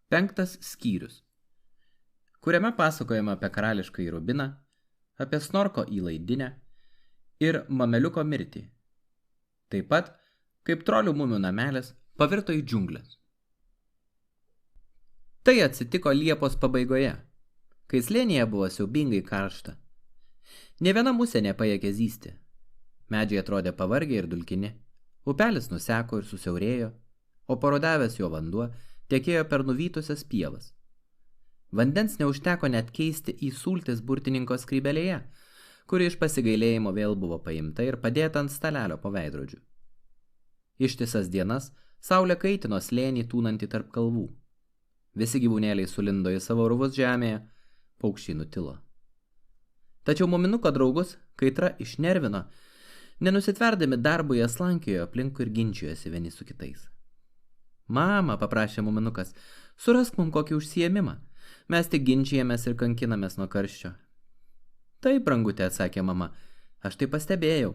5 skyrius, kuriame pasakojama apie karališkąjį rubiną, apie Snorko įlaidinę ir Mameliuko mirtį. Taip pat, kaip trolių mumių namelis pavirto į džiunglės. Tai atsitiko Liepos pabaigoje, kai slėnyje buvo siaubingai karšta. Nė viena musė nepajėgė zysti. Medžiai atrodė pavargę ir dulkini. Upelis nuseko ir susiaurėjo, o parodavęs jo vanduo tekėjo per nuvytusias pievas. Vandens neužteko net keisti į sultis burtininko skrybelėje, kuri iš pasigailėjimo vėl buvo paimta ir padėta ant stalelio po veidrodžiu. Ištisas dienas saulė kaitino slėnį tūnantį tarp kalvų. Visi gyvūnėliai sulindo į savo urvus žemėje, paukščiai nutilo. Tačiau muminuko draugus kaitra išnervino, nenusitverdami darbui jie slankiojo aplinkui ir ginčijosi vieni su kitais. Mama, paprašė muminukas, surask mum kokį užsiėmimą. Mes tik ginčijamės ir kankinamės nuo karščio. Taip, brangutė, atsakė mama, aš tai pastebėjau.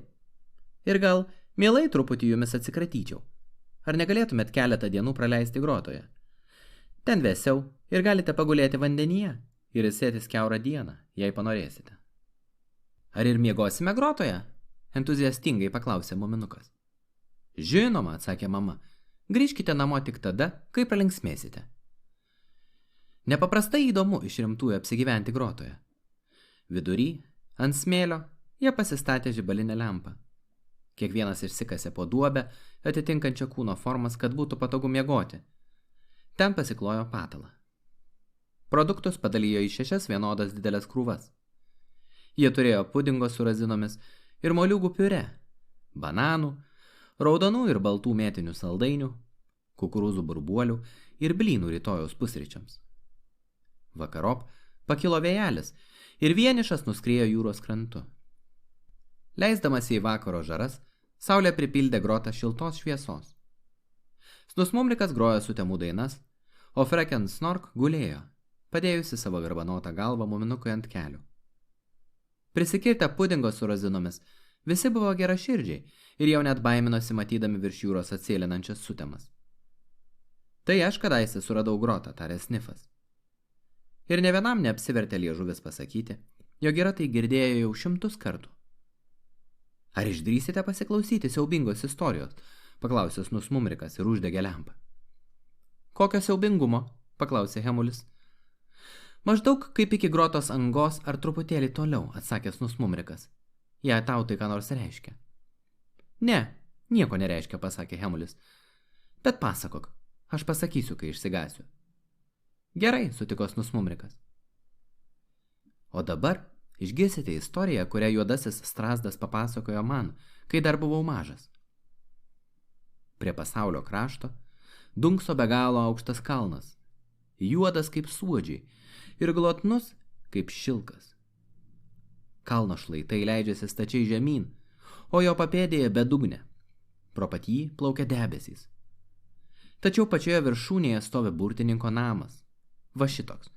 Ir gal mielai truputį jumis atsikratyčiau. Ar negalėtumėt keletą dienų praleisti grotoje? Ten vėsiau ir galite pagulėti vandenyje ir ilsėtis kiaurą dieną, jei panorėsite. Ar ir miegosime grotoje? Entuziastingai paklausė muminukas. Žinoma, atsakė mama, grįžkite namo tik tada, kai pralinksmėsite. Nepaprastai įdomu iš rimtųjų apsigyventi grotoje. Vidury, ant smėlio, jie pasistatė žibalinę lempą. Kiekvienas išsikasė po duobę, atitinkančią kūno formas, kad būtų patogu miegoti. Ten pasiklojo patalą. Produktus padalijo į 6 vienodas didelės krūvas. Jie turėjo pudingo su razinomis ir moliūgų piurė, bananų, raudonų ir baltų mėtinių saldainių, kukurūzų burbuolių ir blynų rytojaus pusryčiams. Vakarop pakilo vėjelis ir vienišas nuskriejo jūros krantu. Leisdamas į vakaro žaras, saulė pripildė grotą šiltos šviesos. Snusmumrikas grojo sutemų dainas, o Freken Snork gulėjo, padėjusi savo garbanotą galvą muminukui ant kelių. Prisikirtę pudingo su razinomis, visi buvo geraširdžiai ir jau net baiminosi matydami virš jūros atsėlinančias sutemas. Tai aš kadaise suradau grotą, tarė Snifas. Ir ne vienam neapsivertė liežuvis pasakyti, jog yra tai girdėjo jau 100 kartų. Ar išdrįsite pasiklausyti siaubingos istorijos? Paklausė Snusmumrikas ir uždegė lempą. Kokio siaubingumo? Paklausė Hemulis. Maždaug kaip iki grotos angos ar truputėlį toliau, atsakė Snusmumrikas. Jei tau tai ką nors reiškia. Ne, nieko nereiškia, pasakė Hemulis. Bet pasakok, aš pasakysiu, kai išsigąsiu. Gerai, sutiko Snusmumrikas. O dabar išgirsite istoriją, kurią juodasis strazdas papasakojo man, kai dar buvau mažas. Prie pasaulio krašto dunkso be galo aukštas kalnas, juodas kaip suodžiai ir glotnus kaip šilkas. Kalno šlaitai leidžiasi stačiai žemyn, o jo papėdėje bedugnė. Pro pat jį plaukia debesys. Tačiau pačioje viršūnėje stovi burtininko namas. Va šitoks.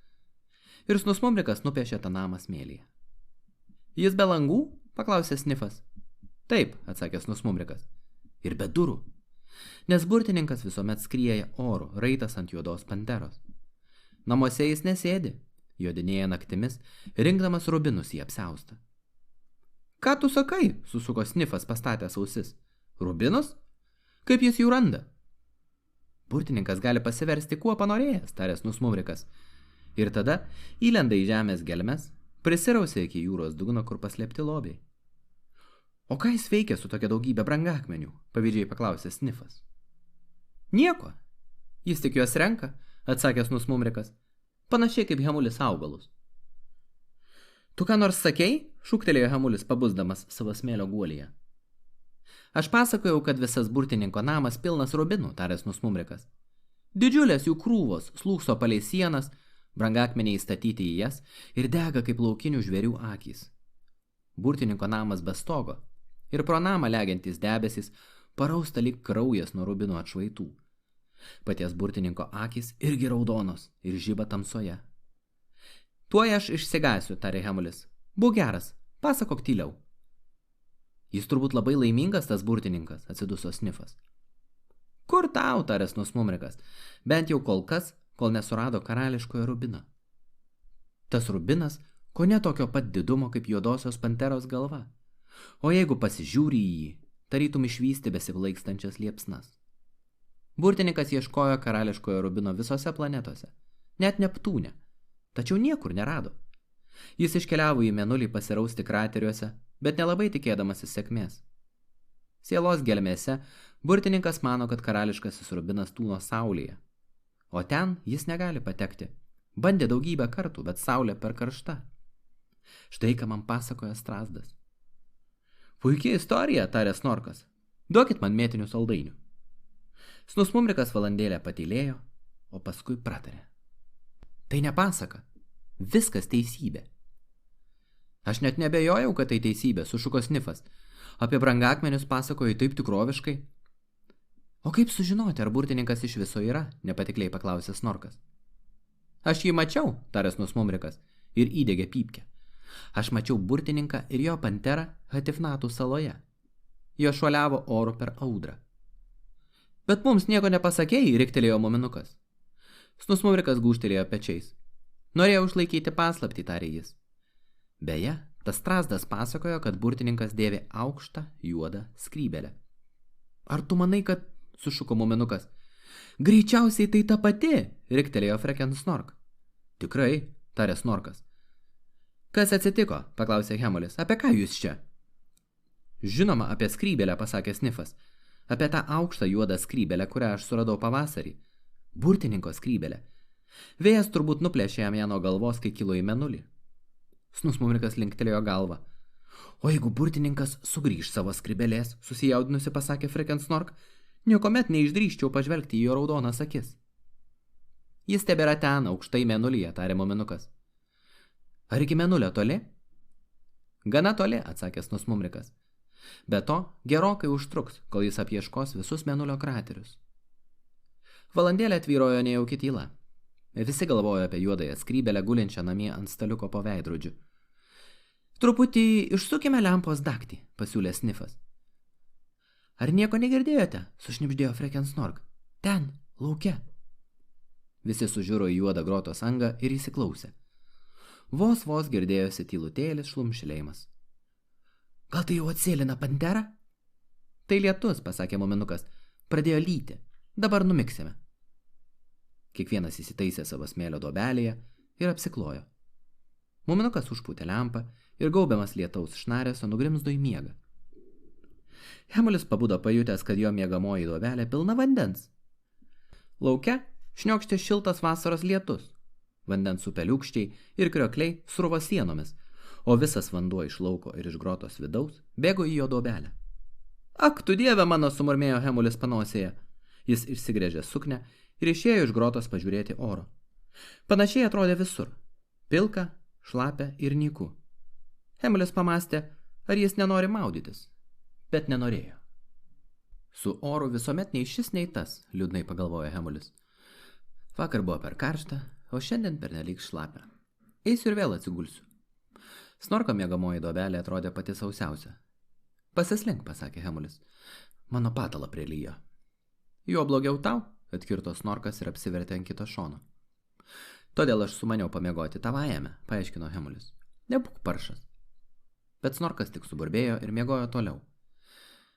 Ir Snusmumrikas nupiešė tą namą smėlyje. Jis be langų? Paklausė Snifas. Taip, atsakė Snusmumrikas. Ir be durų. Nes burtininkas visuomet skrieja oru, raitas ant juodos panteros. Namuose jis nesėdi, jodinėja naktimis, rinkdamas rubinus į apsiaustą. Ką tu sakai? Susuko Snifas pastatęs ausis. Rubinus? Kaip jis jų randa? Burtininkas gali pasiversti kuo panorėjęs, tarė Snusmumrikas. Ir tada įlenda į žemės gelmes, prisirausia iki jūros dugno, kur paslėpti lobiai. O ką jis veikia su tokia daugybė brangakmenių? Pavydžiai paklausė Snifas. Nieko. Jis tik juos renka, atsakė Snusmumrikas. Panašiai kaip Hemulis augalus. Tu ką nors sakei? Šūktelėjo Hemulis, pabusdamas savo smėlio guolyje. Aš pasakojau, kad visas burtininko namas pilnas rubinų, tarė Snusmumrikas. Didžiulės jų krūvos slūkso palei sienas, brangakmeniai įstatyti į jas ir dega kaip laukinių žvėrių akys. Burtininko namas be stogo ir pro namą legiantys debesys parausta lyg kraujas nuo rubinų atšvaitų. Paties burtininko akys irgi raudonos ir žiba tamsoje. Tuoj aš išsigąsiu, tarė Hemulis. Būk geras, pasakok tyliau. Jis turbūt labai laimingas tas burtininkas, atsiduso Snifas. Kur tau, tarė Snusmumrikas, bent jau kol kas kol nesurado karališkojo rubino. Tas rubinas kone tokio pat didumo kaip juodosios panteros galva, o jeigu pasižiūri į jį, tarytum išvysti besiplaikstančias liepsnas. Burtininkas ieškojo karališkojo rubino visose planetose, net Neptūne, tačiau niekur nerado. Jis iškeliavo į Mėnulį pasirausti krateriuose, bet nelabai tikėdamasis sėkmės. Sielos gelmėse burtininkas mano, kad karališkasis rubinas tūno saulėje, o ten jis negali patekti. Bandė daugybę kartų, bet saulė per karšta. Štai ką man pasakoja strazdas. Puikiai istorija, tarė Snorkas. Duokit man mėtinių saldainių. Snusmumrikas valandėlę patylėjo, o paskui pratarė. Tai ne pasaka. Viskas teisybė. Aš net nebejojau, kad tai teisybė, sušuko Snifas. Apie brangakmenius pasakoju taip tikroviškai. O kaip sužinoti, ar burtininkas iš viso yra, nepatikliai paklausė Snorkas. Aš jį mačiau, tarė Snusmumrikas, ir įdegė pypkę. Aš mačiau burtininką ir jo panterą Hatifnatų saloje. Jo šuoliavo oru per audrą. Bet mums nieko nepasakėjai, riktelėjo muminukas. Snusmumrikas gūžtelėjo pečiais. Norėjau išlaikyti paslaptį, tarė jis. Beje, tas strazdas pasakojo, kad burtininkas dėvi aukštą, juodą skrybelę. Ar tu manai, kad, sušuko muminukas, greičiausiai tai ta pati, riktelėjo Freken Snork. Tikrai, tarė Snorkas. Kas atsitiko, paklausė Hemulis, apie ką jūs čia? Žinoma, apie skrybelę, pasakė Snifas. Apie tą aukštą juodą skrybelę, kurią aš suradau pavasarį. Burtininko skrybelę. Vėjas turbūt nuplėšė jam ją nuo galvos, kai kilo į Mėnulį. Snusmumrikas linktelėjo galvą. O jeigu burtininkas sugrįž savo skrybelės, susijaudinusi pasakė Freken Snork, niekuomet neišdrįsčiau pažvelgti į jo raudonas akis. Jis tebėra ten, aukštai Mėnulyje, tarė muminukas. Ar iki Mėnulio toli? Gana toli, atsakė Snusmumrikas. Be to, gerokai užtruks, kol jis apieškos visus Mėnulio kraterius. Valandėlę tvyrojo nejauki tyla. Visi galvojo apie juodąją skrybelę gulinčią namie ant staliuko po veidrodžiu. Truputį išsukime lempos dagtį, pasiūlė Snifas. Ar nieko negirdėjote? Sušnibždėjo Freken Snork. Ten, lauke. Visi sužiuro į juodą grotos angą ir įsiklausė. Vos girdėjosi tylutėlis šlumšilėjimas. Gal tai jau atsėlina pantera? Tai lietus, pasakė muminukas. Pradėjo lyti. Dabar numiksime. Kiekvienas įsitaisė savo smėlio duobelėje ir apsiklojo. Muminukas užpūtė lempą ir gaubiamas lietaus šnaresio nugrimzdo į miegą. Hemulis pabudo pajutęs, kad jo miegamoji duobelė pilna vandens. Lauke šniokštė šiltas vasaros lietus. Vandens upeliukščiai ir kriokliai sruvo sienomis, o visas vanduo iš lauko ir iš grotos vidaus bėgo į jo duobelę. Ak, tu dieve mano, sumurmėjo Hemulis panosėje. Jis išsigrėžė suknę ir išėjo iš grotos pažiūrėti oro. Panašiai atrodė visur. Pilka, šlapia ir nyku. Hemulis pamastė, ar jis nenori maudytis, bet nenorėjo. Su oru visuomet nei šis, nei tas, liūdnai pagalvojo Hemulis. Vakar buvo per karštą, o šiandien pernelyg šlapia. Eisiu ir vėl atsigulsiu. Snorko miegamoji duobelė atrodė pati sausiausia. Pasislink, pasakė Hemulis. Mano patalą prilyjo. Jo blogiau tau, atkirto Snorkas ir apsivertė ant kito šono. Todėl aš sumaniau pamiegoti tavajame, paaiškino Hemulis. Nebūk paršas. Bet Snorkas tik suburbėjo ir miegojo toliau.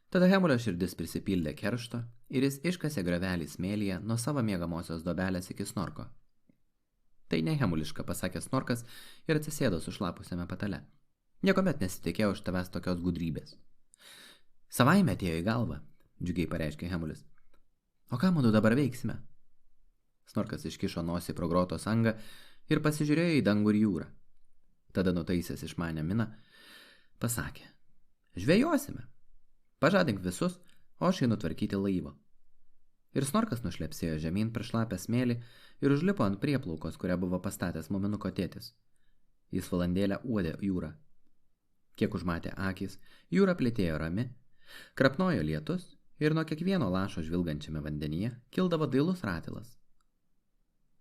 Tada Hemulio širdis prisipildė keršto ir jis iškasė gravelį smėlyje nuo savo miegamosios duobelės iki Snorko. Tai ne hemuliška, pasakė Snorkas ir atsisėdo sušlapusiame patale. Niekomet nesitikėjau iš tavęs tokios gudrybės. Savaime atėjo į galvą, džiugiai pareiškė Hemulis. O ką mudu dabar veiksime? Snorkas iškišo nosį pro grotos angą ir pasižiūrėjo į dangų ir jūrą. Tada nutaisęs išmanę miną, pasakė. Žvejosime. Pažadink visus, o aš einu tvarkyti laivo. Ir Snorkas nušlepsėjo žemyn per šlapę smėlį ir užlipo ant prieplaukos, kurią buvo pastatęs muminuko tėtis. Jis valandėlę uodė jūrą. Kiek užmatė akys, jūra plėtėjo rami, krapnojo lietus ir nuo kiekvieno lašo žvilgančiame vandenyje kildavo dailus ratilas.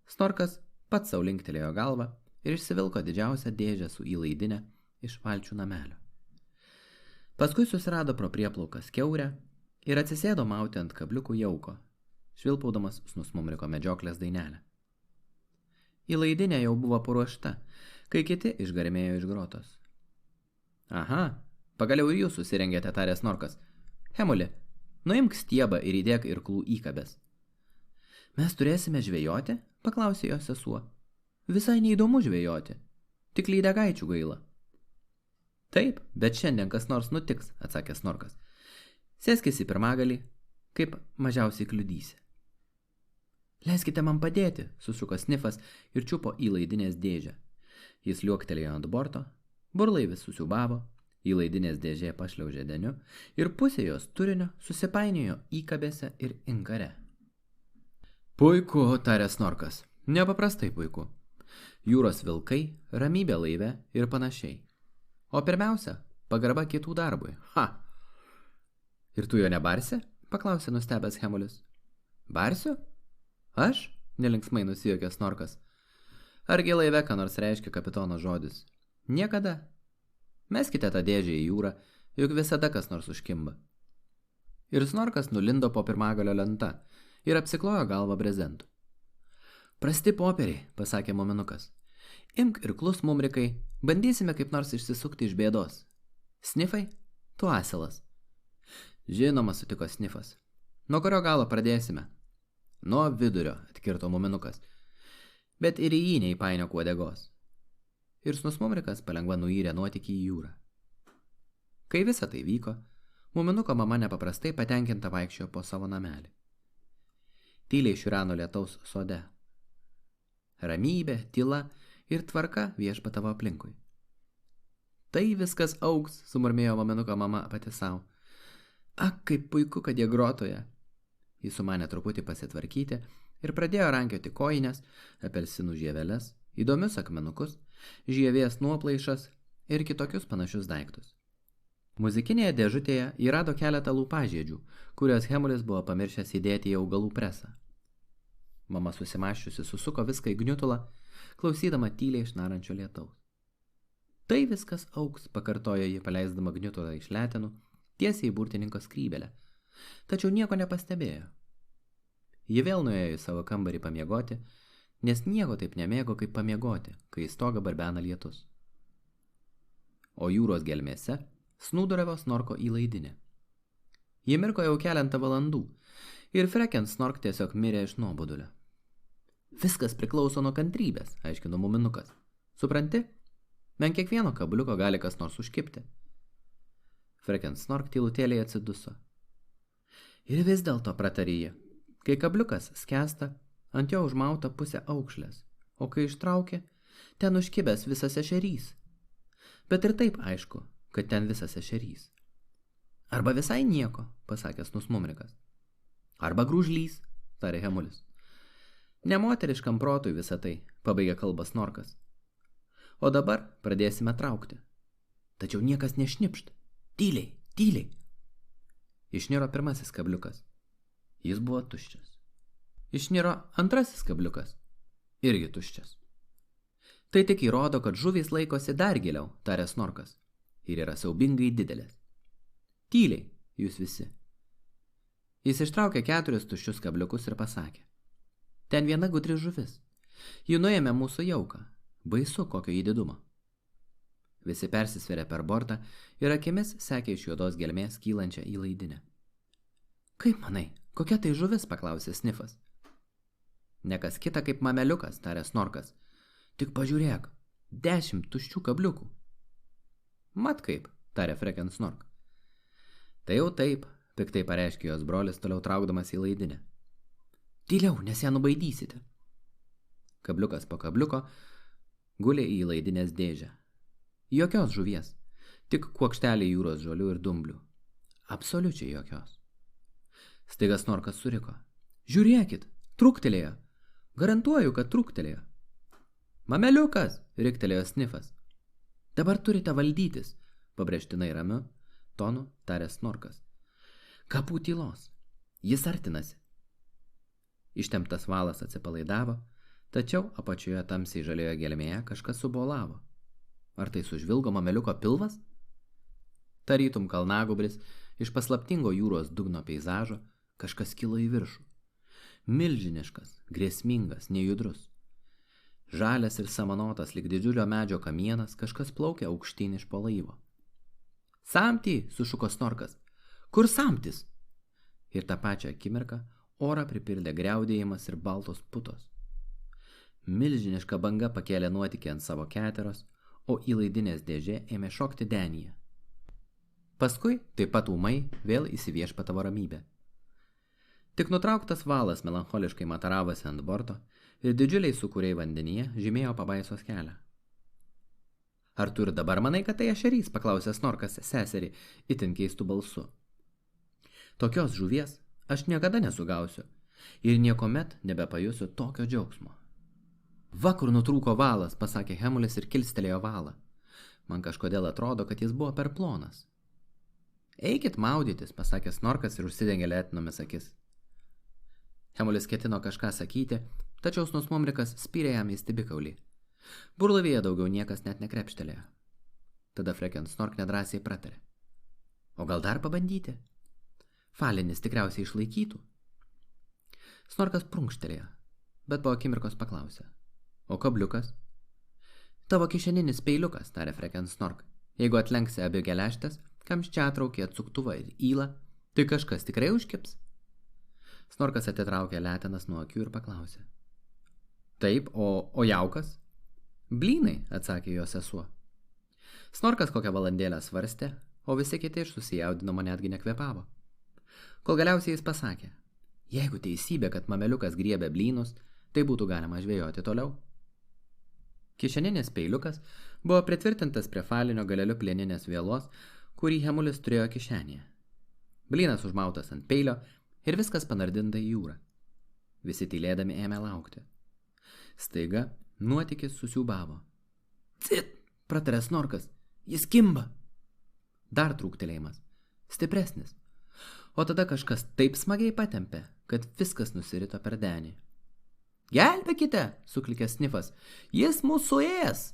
Snorkas pats sau linktelėjo galvą ir išsivilko didžiausią dėžę su įlaidinė iš valčių namelio. Paskui susirado pro prieplaukas kiaurę ir atsisėdo mauti ant kabliukų jauko, švilpaudamas Snusmumriko medžioklės dainelę. Įlaidinė jau buvo paruošta, kai kiti išgarmėjo iš grotos. Aha, pagaliau ir jūs susirengėte, tarė Snorkas. Hemuli, nuimk stiebą ir įdėk irklų įkabės. Mes turėsime žvejoti? Paklausė jo sesuo. Visai neįdomu žvejoti, tik lydegaičių gaila. Taip, bet šiandien kas nors nutiks, atsakė Snorkas. Sėskis į pirmagalį, kaip mažiausiai kliudysi. Leiskite man padėti, susuko Snifas ir čiupo įlaidinės dėžę. Jis liuoktelėjo ant borto, burlaivis susiūbavo, įlaidinės dėžė pašliaužė deniu ir pusė jos turinio susipainiojo įkabėse ir inkare. Puiku, tarė Snorkas, nepaprastai puiku. Jūros vilkai, ramybė laive ir panašiai. O pirmiausia, pagarba kitų darbui. Ha! Ir tu jo nebarsi? Paklausė nustebęs Hemulis. Barsiu? Aš? Nelinksmai nusijuokė Snorkas. Argi laive ką nors reiškia kapitono žodis? Niekada. Meskite tą dėžę į jūrą, juk visada kas nors užkimba. Ir Snorkas nulindo po pirmagalio lenta ir apsiklojo galvą brezentu. Prasti popieriai, pasakė muminukas. Imk irklus, mumrikai, bandysime kaip nors išsisukti iš bėdos. Snifai, tu asilas. Žinoma, sutiko Snifas. Nuo kurio galo pradėsime? Nuo vidurio, atkirto muminukas. Bet ir į jį neįpainiok uodegos. Ir snus mumrikas palengva nuyrė nuotykį į jūrą. Kai visa tai vyko, muminuko mama nepaprastai patenkinta vaikščiojo po savo namelį. Tyliai šiureno lietaus sode. Ramybė, tyla ir tvarka viešpatavo aplinkui. Tai viskas augs, sumurmėjo muminuko mama pati savo. Ak, kaip puiku, kad jie grotoje. Jis sumanė truputį pasitvarkyti ir pradėjo rankioti kojines, apelsinų žieveles, įdomius akmenukus, žievės nuoplaišas ir kitokius panašius daiktus. Muzikinėje dėžutėje jį rado keletą lūpažiedžių, kurios Hemulis buvo pamiršęs įdėti į augalų presą. Mama susimaščiusi susuko viską į gniutulą, klausydama tyliai išnarančio lietaus. Tai viskas auks, pakartojo ji, paleisdama gniutulą iš letenų, tiesiai į burtininko skrybelę, tačiau nieko nepastebėjo. Ji vėl nuėjo į savo kambarį pamiegoti, nes nieko taip nemėgo kaip pamiegoti, kai į stogą barbena lietus. O jūros gelmėse snūduriavo Snorko įlaidinė. Ji mirko jau keletą valandų ir Freken Snork tiesiog mirė iš nuobodulio. Viskas priklauso nuo kantrybės, aiškino muminukas. Supranti? Men kiekvieno kabliuko gali kas nors užkipti. Freken Snork tylutėliai atsiduso. Ir vis dėlto pratarė ji, kai kabliukas skęsta, ant jo užmauta pusė aukšlės, o kai ištraukė, ten užkibęs visas ešerys. Bet ir taip aišku, kad ten visas ešerys. Arba visai nieko, pasakė snus mumrikas. Arba grūžlys, tarė Hemulis. Nemoteriškam protui visą tai, pabaigė kalbą Snorkas. O dabar pradėsime traukti. Tačiau niekas nešnipšt. Tyliai, tyliai. Išniro pirmasis kabliukas. Jis buvo tuščias. Išniro antrasis kabliukas. Irgi tuščias. Tai tik įrodo, kad žuvys laikosi dar giliau, tarė Snorkas. Ir yra siaubingai didelės. Tyliai, jūs visi. Jis ištraukė 4 tuščius kabliukus ir pasakė. Ten viena gudri žuvis. Ji nuėmė mūsų jauką. Baisu, kokio įdidumo. Visi persisveria per bortą ir akimis sekė iš juodos gelmės kylančią įlaidinę. Kaip manai, kokia tai žuvis, paklausė Snifas. Nekas kita kaip mameliukas, tarė Snorkas. Tik pažiūrėk, 10 tuščių kabliukų. Mat kaip, tarė Freken Snork. Tai jau taip, piktai pareiškė jos brolis, toliau traukdamas įlaidinę. Tyliau, nes ją nubaidysite. Kabliukas po kabliuko gulė į įlaidinės dėžę. Jokios žuvies, tik kuokštelį jūros žolių ir dumblių. Absoliučiai jokios. Staiga Snorkas suriko. Žiūrėkit, trūktelėjo. Garantuoju, kad trūktelėjo. Mameliukas, riktelėjo Snifas. Dabar turite valdytis, pabrėžtinai ramiu tonu tarė Snorkas. Kapų tylos. Jis artinasi. Ištemptas valas atsipalaidavo, tačiau apačioje tamsiai žalioje gelmėje kažkas subolavo. Ar tai sužvilgo mameliuko pilvas? Tarytum kalnagubris iš paslaptingo jūros dugno peizažo kažkas kilo į viršų. Milžiniškas, grėsmingas, nejudrus. Žalias ir samanotas lyg didžiulio medžio kamienas, kažkas plaukia aukštyn iš po laivo. Samtį, sušuko Snorkas. Kur samtis? Ir tą pačią akimirką orą pripildė griaudėjimas ir baltos putos. Milžiniška banga pakėlė nuotykį ant savo keteros, o į laidinės dėžė ėmė šokti denyje. Paskui, taip pat ūmai, vėl įsiviešpatavo ramybė. Tik nutrauktas valas melancholiškai mataravosi ant borto ir didžiuliai sūkuriai vandenyje žymėjo pabaisos kelią. Ar tu ir dabar manai, kad tai ešerys, paklausė Snorkas seserį itin keistų balsu. Tokios žuvies aš niekada nesugausiu ir niekomet nebepajusiu tokio džiaugsmo. Va, kur nutrūko valas, pasakė Hemulis ir kilstelėjo valą. Man kažkodėl atrodo, kad jis buvo per plonas. Eikit maudytis, pasakė Snorkas ir užsidengė letinomis akis. Hemulis ketino kažką sakyti, tačiau snusmumrikas spyrė jam į stibikaulį. Burlavyje daugiau niekas net nekrepštelėjo. Tada Freken Snork nedrąsiai pratarė. O gal dar pabandyti? Falinis tikriausiai išlaikytų. Snorkas prunkštelėjo, bet po akimirkos paklausė. O kabliukas? Tavo kišeninis peiliukas, tarė Freken Snork. Jeigu atlenksi abi geležtės, kamščiatraukį, atsuktuvą ir įlą, tai kažkas tikrai užkips. Snorkas atitraukė letenas nuo akių ir paklausė. Taip, o jaukas? Blynai, atsakė jo sesuo. Snorkas kokią valandėlę svarstė, o visi kiti iš susijaudinimo netgi nekvėpavo. Kol galiausiai jis pasakė, jeigu teisybė, kad mameliukas griebė blynus, tai būtų galima žvejoti toliau. Kišeninis peiliukas buvo pritvirtintas prie falinio galeliu plieninės vielos, kurį Hemulis turėjo kišenėje. Blynas užmautas ant peilio ir viskas panardinta į jūrą. Visi tylėdami ėmė laukti. Staiga nuotykis susiūbavo. Cit, pratarė Snorkas, jis kimba. Dar trūktelėjimas, stipresnis. O tada kažkas taip smagiai patempė, kad viskas nusirito per denį. Gelbėkite, suklikė Snifas, jis mūsų ės.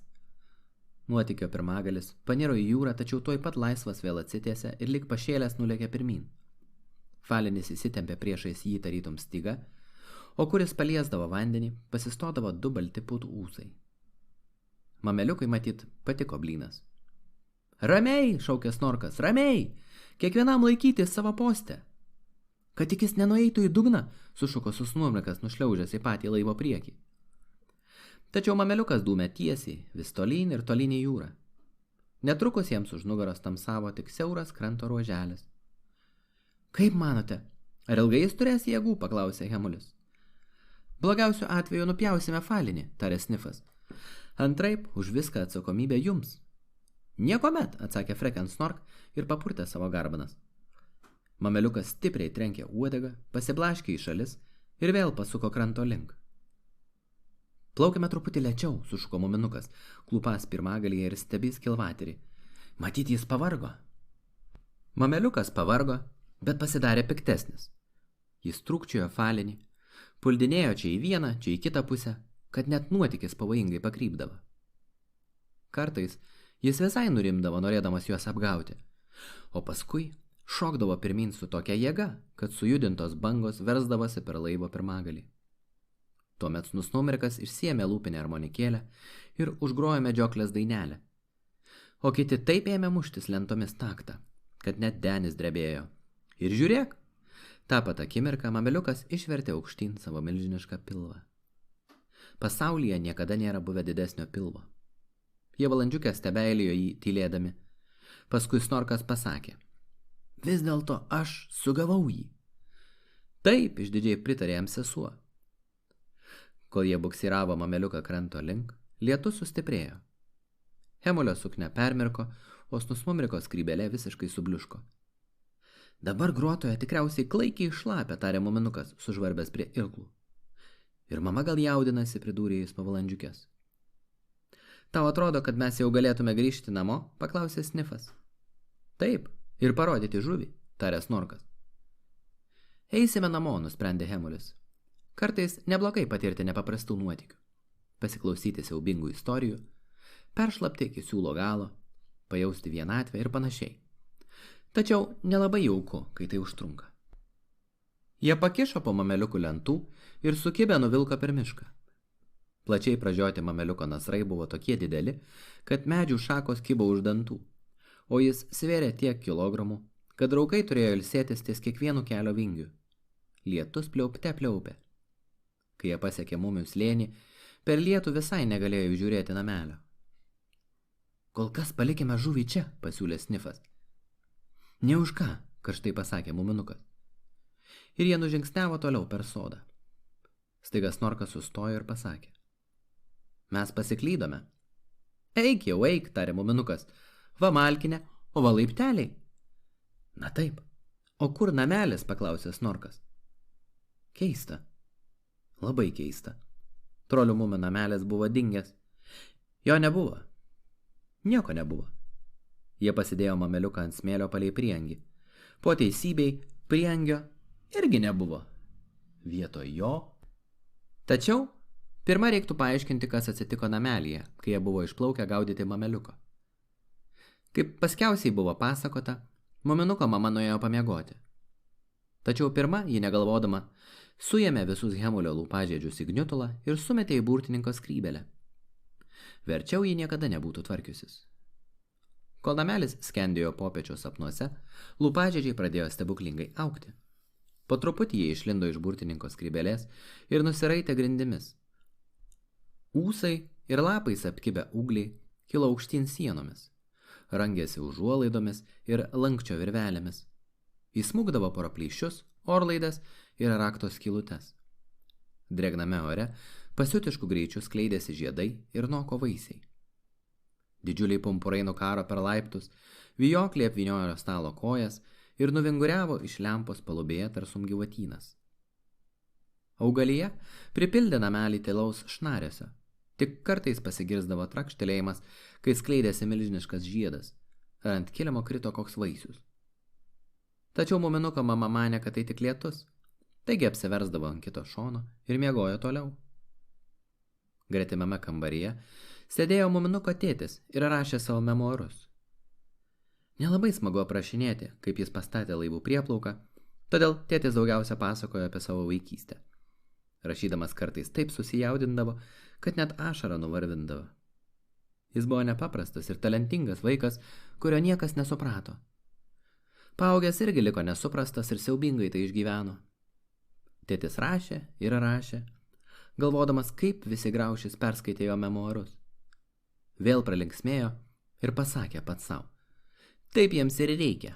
Nuotykio pirmagalis paniro į jūrą, tačiau tuoj pat laisvas vėl atsitiesė ir lyg pašėlęs nulėkė pirmyn. Falinis įsitempė priešais jį tarytum styga, o kuris paliesdavo vandenį, pasistodavo 2 balti putų ūsai. Mameliukui matyt patiko blynas. Ramiai, šaukė Snorkas, ramiai, kiekvienam laikyti savo postę. Kad tik jis nenueitų į dugną, sušuko susmumrikas nušliaužęs į patį laivo priekį. Tačiau mameliukas dūmė tiesiai, vis tolyn ir tolyn į jūrą. Netrukus jiems už nugaros tamsavo tik siauras kranto ruoželis. Kaip manote, ar ilgai jis turės jėgų, paklausė Hemulis. Blogiausiu atveju nupjausime falinį, tarė Snifas. Antraip, už viską atsakomybė jums. Niekomet, atsakė Freken Snork ir papurtė savo garbanas. Mameliukas stipriai trenkė uodegą, pasiblaškė į šalis ir vėl pasuko kranto link. Plaukime truputį lėčiau, sušuko muminukas, klūpas pirmagalyje ir stebys kilvaterį. Matyt, jis pavargo. Mameliukas pavargo, bet pasidarė piktesnis. Jis trūkčiojo falinį, puldinėjo čia į vieną, čia į kitą pusę, kad net nuotykis pavojingai pakrypdavo. Kartais jis visai nurimdavo, norėdamas juos apgauti, o paskui šokdavo pirmin su tokia jėga, kad sujudintos bangos versdavosi per laivo pirmagalį. Tuomet snusnumrikas išsiėmė lūpinę armonikėlę ir užgrojo medžioklės dainelę, o kiti taip ėmė muštis lentomis taktą, kad net denis drebėjo. Ir žiūrėk, tą pat akimirką mameliukas išvertė aukštyn savo milžinišką pilvą. Pasaulyje niekada nėra buvę didesnio pilvo. Jie valandžiukę stebeilijo jį tylėdami. Paskui Snorkas pasakė, vis dėlto aš sugavau jį. Taip, išdidžiai pritarė jam sesuo. Kol jie buksiravo mameliuką kranto link, lietus sustiprėjo. Hemulio suknia permirko, o snusmumriko skrybelė visiškai subliuško. Dabar grotoje tikriausiai klaikiai šlapia, tarė muminukas, sužvarbęs prie irklų. Ir mama gal jaudinasi, pridūrė jis po valandžiukės. Tau atrodo, kad mes jau galėtume grįžti namo, paklausė Snifas. Taip, ir parodyti žuvį, tarė Snorkas. Eisime namo, nusprendė Hemulis. Kartais neblogai patirti nepaprastų nuotykių, pasiklausyti siaubingų istorijų, peršlapti iki siūlo galo, pajausti vienatvę ir panašiai. Tačiau nelabai jauku, kai tai užtrunka. Jie pakišo po mameliukų lentų ir sukibę nuvilko per mišką. Plačiai pražioti mameliuko nasrai buvo tokie dideli, kad medžių šakos kibo už dantų, o jis svėrė tiek kilogramų, kad draugai turėjo ilsėtis ties kiekvienu kelio vingiu. Lietus pliaupte. Kai jie pasiekė mumių slėnį, per lietų visai negalėjo žiūrėti namelio. Kol kas palikime žuvį čia, pasiūlė Snifas. Ne už ką, karštai pasakė muminukas. Ir jie nužingsniavo toliau per sodą. Staiga Snorkas sustojo ir pasakė. Mes pasiklydome. Eik jau, eik, tarė muminukas. Va malkinė, o va laipteliai. Na taip. O kur namelis, paklausė Snorkas. Keista. Labai keista. Trolių mumio namelis buvo dingęs. Jo nebuvo. Nieko nebuvo. Jie pasidėjo mameliuką ant smėlio palei priengį. Po teisybei priengio irgi nebuvo. Vietoj jo. Tačiau pirma reiktų paaiškinti, kas atsitiko namelyje, kai jie buvo išplaukę gaudyti mameliuko. Kaip paskiausiai buvo pasakota, muminuko mama nuėjo pamiegoti. Tačiau pirma, ji negalvodama, suėmė visus Hemulio lūpažiedžius į gniutulą ir sumetė į burtininko skrybelę. Verčiau ji niekada nebūtų tvarkiusis. Kol namelis skendėjo popiečio sapnuose, lūpažiedžiai pradėjo stebuklingai augti. Po truputį jie išlindo iš burtininko skrybelės ir nusiraitė grindimis. Ūsai ir lapais apkibę ūgliai kilo aukštyn sienomis, rangėsi užuolaidomis ir lankčio virvelėmis. Įsmukdavo pro plyšius, orlaides ir rakto skylutes. Drėgname ore pasiutiškų greičių skleidėsi žiedai ir noko vaisiai. Didžiuliai pumpurai nukaro per laiptus, vijokliai apvyniojo stalo kojas ir nuvinguriavo iš lempos palubėje tarsum gyvatynas. Augalija pripildė namelį tylaus šnaresio, tik kartais pasigirsdavo trakštelėjimas, kai skleidėsi milžiniškas žiedas, ar ant kilimo krito koks vaisius. Tačiau muminuko mama manė, kad tai tik lietus, taigi apsiversdavo ant kito šono ir miegojo toliau. Gretimame kambaryje sėdėjo muminuko tėtis ir rašė savo memuarus. Nelabai smagu aprašinėti, kaip jis pastatė laivų prieplauką, todėl tėtis daugiausia pasakojo apie savo vaikystę. Rašydamas kartais taip susijaudindavo, kad net ašarą nuvarvindavo. Jis buvo nepaprastas ir talentingas vaikas, kurio niekas nesuprato. Paaugęs irgi liko nesuprastas ir siaubingai tai išgyveno. Tėtis rašė ir rašė, galvodamas, kaip visi graušis perskaitė jo memuarus. Vėl pralinksmėjo ir pasakė pats savo. Taip jiems ir reikia.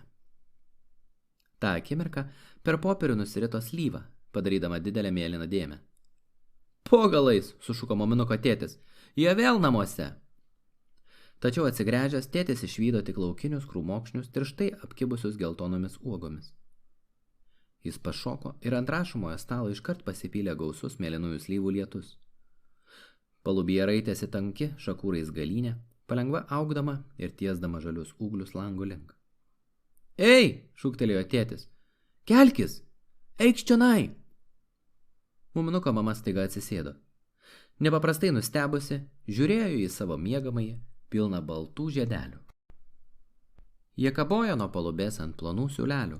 Ta akimirką per popierių nusirito slyva, padarydama didelę mėlyną dėmę. Po galais, sušuko muminuko tėtis, jie vėl namuose. Tačiau atsigręžęs, tėtis išvydo tik laukinius krūmokšnius tirštai apkibusius geltonomis uogomis. Jis pašoko ir ant rašomojo stalo iškart pasipylė gausus mėlynųjų slyvų lietus. Palubyje raitėsi tanki šakūrais galynė, palengva augdama ir tiesdama žalius ūglius langų link. Ei, šūktelėjo tėtis, kelkis, eikš čionai. Muminuko mama staiga atsisėdo. Nepaprastai nustebusi, žiūrėjo į savo miegamąjį, pilną baltų žiedelių. Jie kabojo nuo palubės ant plonų siūlelių,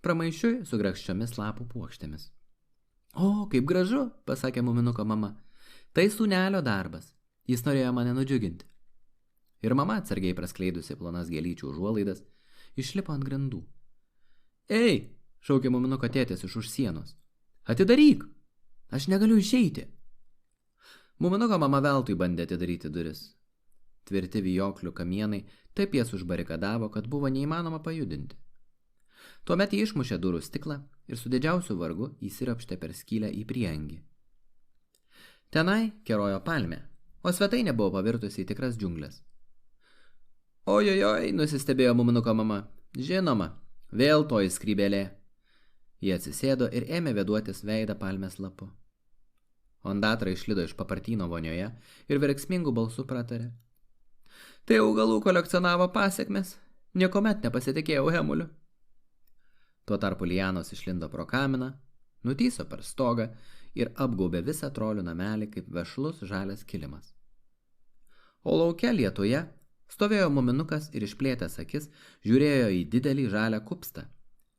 pramaišiui su grakščiomis lapų puokštėmis. O, kaip gražu, pasakė muminuko mama. Tai sūnelio darbas. Jis norėjo mane nudžiuginti. Ir mama, atsargiai praskleidusi plonas gėlyčių užuolaidas, išlipo ant grindų. Ei, šaukė muminuko tėtis iš už sienos. Atidaryk, aš negaliu išeiti. Muminuko mama veltui bandė atidaryti duris. Tvirti vijoklių kamienai taip jas užbarikadavo, kad buvo neįmanoma pajudinti. Tuomet jį išmušė durų stiklą ir su didžiausiu vargu įsiropštė per skylę į priengį. Tenai kerojo palmė, o svetainė buvo pavirtusi į tikras džiunglės. Ojojoj, nusistebėjo muminuko mama. Žinoma, vėl toji skrybėlė. Jie atsisėdo ir ėmė vėduotis veidą palmės lapu. Ondatra išlido iš papartyno vonioje ir verksmingų balsų pratarė. Tai augalų kolekcionavo pasekmes, niekuomet nepasitikėjau Hemuliu. Tuo tarpu lianos išlindo pro kaminą, nutyso per stogą ir apgaubė visą trolių namelį kaip vešlus žalias kilimas. O lauke lietuje stovėjo muminukas ir išplėtęs akis žiūrėjo į didelį žalią kupstą,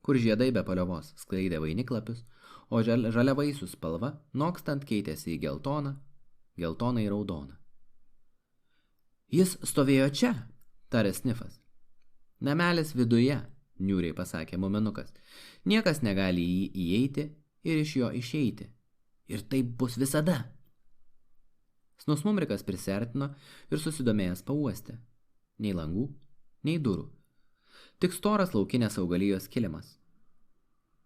kur žiedai be paliovos skleidė vainiklapius, o žalia vaisių spalva nokstant keitėsi į geltoną, geltona ir raudona. Jis stovėjo čia, tarė Snifas. Namelis viduje, niūriai pasakė muminukas. Niekas negali į jį įeiti ir iš jo išeiti. Ir taip bus visada. Snusmumrikas prisiartino ir susidomėjęs pauostė. Nei langų, nei durų. Tik storas laukinės augalijos kilimas.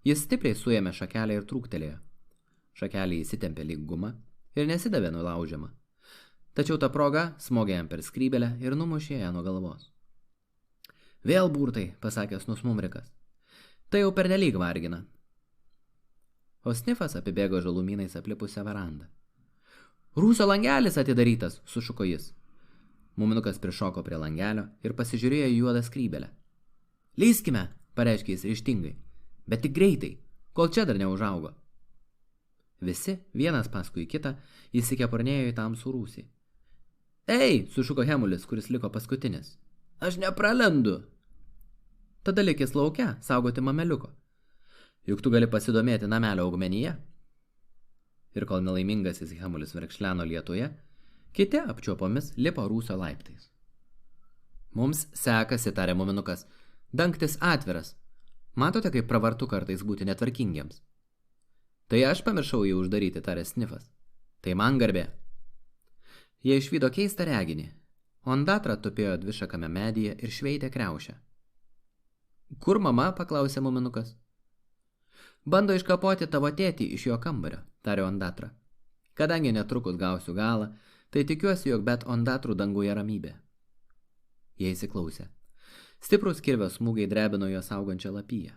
Jis stipriai suėmė šakelę ir trūktelėjo. Šakelė įsitempė lyg guma ir nesidavė nulaužiama. Tačiau ta proga smogė jam per skrybelę ir numušė ją nuo galvos. Vėl burtai, pasakė Snusmumrikas. Tai jau pernelyg vargina. O Snifas apibėgo žalumynais aplipusią verandą. Rūsio langelis atidarytas, sušuko jis. Muminukas prišoko prie langelio ir pasižiūrėjo į juodą skrybelę. Lyskime, pareiškė jis ryžtingai, bet tik greitai, kol čia dar neužaugo. Visi, vienas paskui kitą, įsikepornėjo į tamsų rūsį. Ei, sušuko Hemulis, kuris liko paskutinis. Aš nepralendu. Tada likis laukia, saugoti mameliuko. Juk tu gali pasidomėti namelio augmenyje. Ir kol nelaimingasis Hemulis verkšleno lietuje, kiti apčiuopomis lipo rūsio laiptais. Mums sekasi, tarė muminukas, dangtis atviras. Matote, kaip pravartu kartais būti netvarkingiems. Tai aš pamiršau jį uždaryti, tarė Snifas. Tai man garbė. Jie išvydo keistą reginį. Ondatra tupėjo dvišakame medyje ir šveitė kriaušę. Kur mama, paklausė muminukas. Bando iškapoti tavo tėtį iš jo kambario, tarė Ondatra. Kadangi netrukus gausiu galą, tai tikiuosi, jog bet Ondatrų danguje ramybė. Jie įsiklausė. Stiprus kirvio smūgiai drebino jo saugančią lapiją.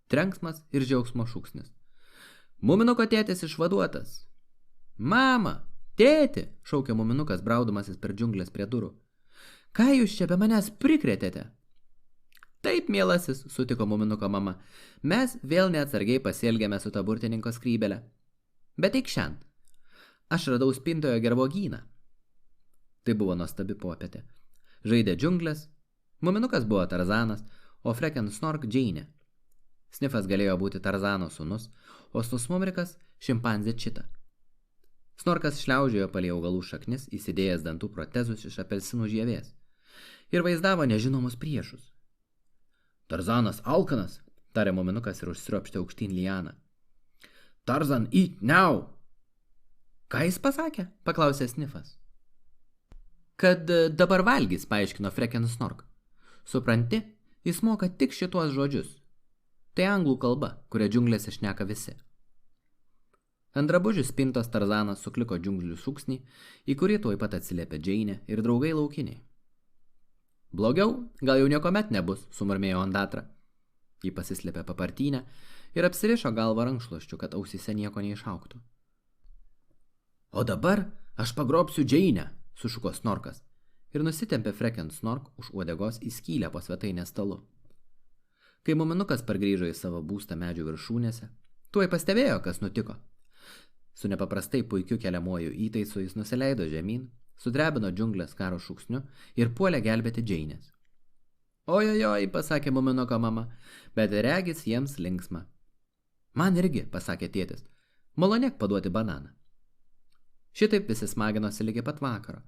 Trenksmas ir džiaugsmo šūksnis. Muminuko tėtis išvaduotas. Mama, tėti, šaukė muminukas, braudamasis per džiunglės prie durų. Ką jūs čia be manęs prikrėtėte? Taip, mielasis, sutiko muminuko mama. Mes vėl neatsargiai pasielgėme su ta burtininko skrybelė. Bet eik šiandien. Aš radau spintoje gervuogyną. Tai buvo nuostabi popietė. Žaidė džiunglės. Muminukas buvo Tarzanas, o Freken Snork Džeinė. Snifas galėjo būti Tarzano sūnus, o Snusmumrikas šimpanzė Čita. Snorkas šliaužiojo palei augalų šaknis, įsidėjęs dantų protezus iš apelsinų žievės ir vaizdavo nežinomus priešus. Tarzanas alkanas, tarė muminukas ir užsriopštė aukštyn lianą. Tarzan, eat now! Ką jis pasakė? Paklausė Snifas. Kad dabar valgys, paaiškino Freken Snork. Supranti, jis moka tik šituos žodžius. Tai anglų kalba, kurią džiunglėse šneka visi. Ant drabužių spintos Tarzanas sukliko džiunglių šūksnį, į kurį tuoj pat atsiliepė Džeinė ir draugai laukiniai. Blogiau, gal jau niekuomet nebus, sumurmėjo Ondatra. Ji pasislėpė papartynę ir apsirišo galvą rankšluosčiu, kad ausyse nieko neišauktų. O dabar aš pagrobsiu Džeinę, sušuko Snorkas ir nusitempė Freken Snork už uodegos į skylę po svetainės stalu. Kai muminukas pargrįžo į savo būstą medžių viršūnėse, tuoj pastebėjo, kas nutiko. Su nepaprastai puikiu keliamuoju įtaisu jis nusileido žemyn, sudrebino džiunglės karo šūksniu ir puolė gelbėti Džeinės. Ojojoj, pasakė muminuko mama, bet regis jiems linksma. Man irgi, pasakė tėtis, malonėk paduoti bananą. Šitaip visi smaginosi lygiai pat vakaro.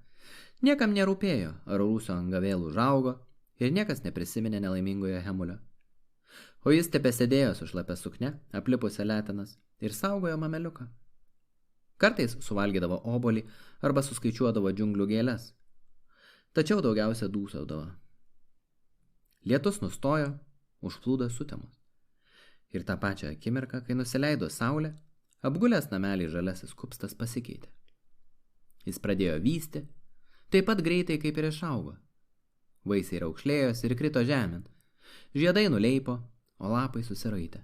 Niekam nerūpėjo, ar rūsio angavėlų užaugo ir niekas neprisiminė nelaimingojo Hemulio. O jis tebesėdėjo su šlapia sukne, aplipusią letenas ir saugojo mameliuką. Kartais suvalgydavo obuolį arba suskaičiuodavo džiunglių gėles. Tačiau daugiausia dūsaudavo. Lietus nustojo, užplūdo sutemos. Ir tą pačią akimirką, kai nusileido saulė, apgulęs namelį žaliasis kupstas pasikeitė. Jis pradėjo vysti, taip pat greitai kaip ir išaugo. Vaisiai raukšlėjosi ir krito žemėn. Žiedai nuleipo, o lapai susiraitė.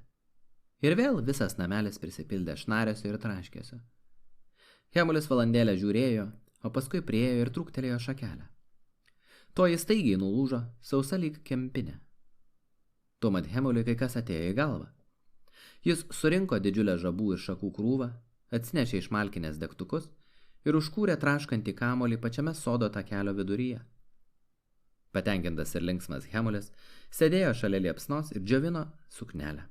Ir vėl visas namelis prisipildė šnaresio ir traškėsio. Hemulis valandėlę žiūrėjo, o paskui priėjo ir trūktelėjo šakelę. Toji staigiai nulūžo, sausa lyg kempinė. Tuomet Hemuliui kai kas atėjo į galvą. Jis surinko didžiulę žabų ir šakų krūvą, atsinešė išmalkinės degtukus ir užkūrė traškantį kamolį pačiame sodo takelio viduryje. Patenkintas ir linksmas Hemulis sėdėjo šalia liepsnos ir džiovino suknelę.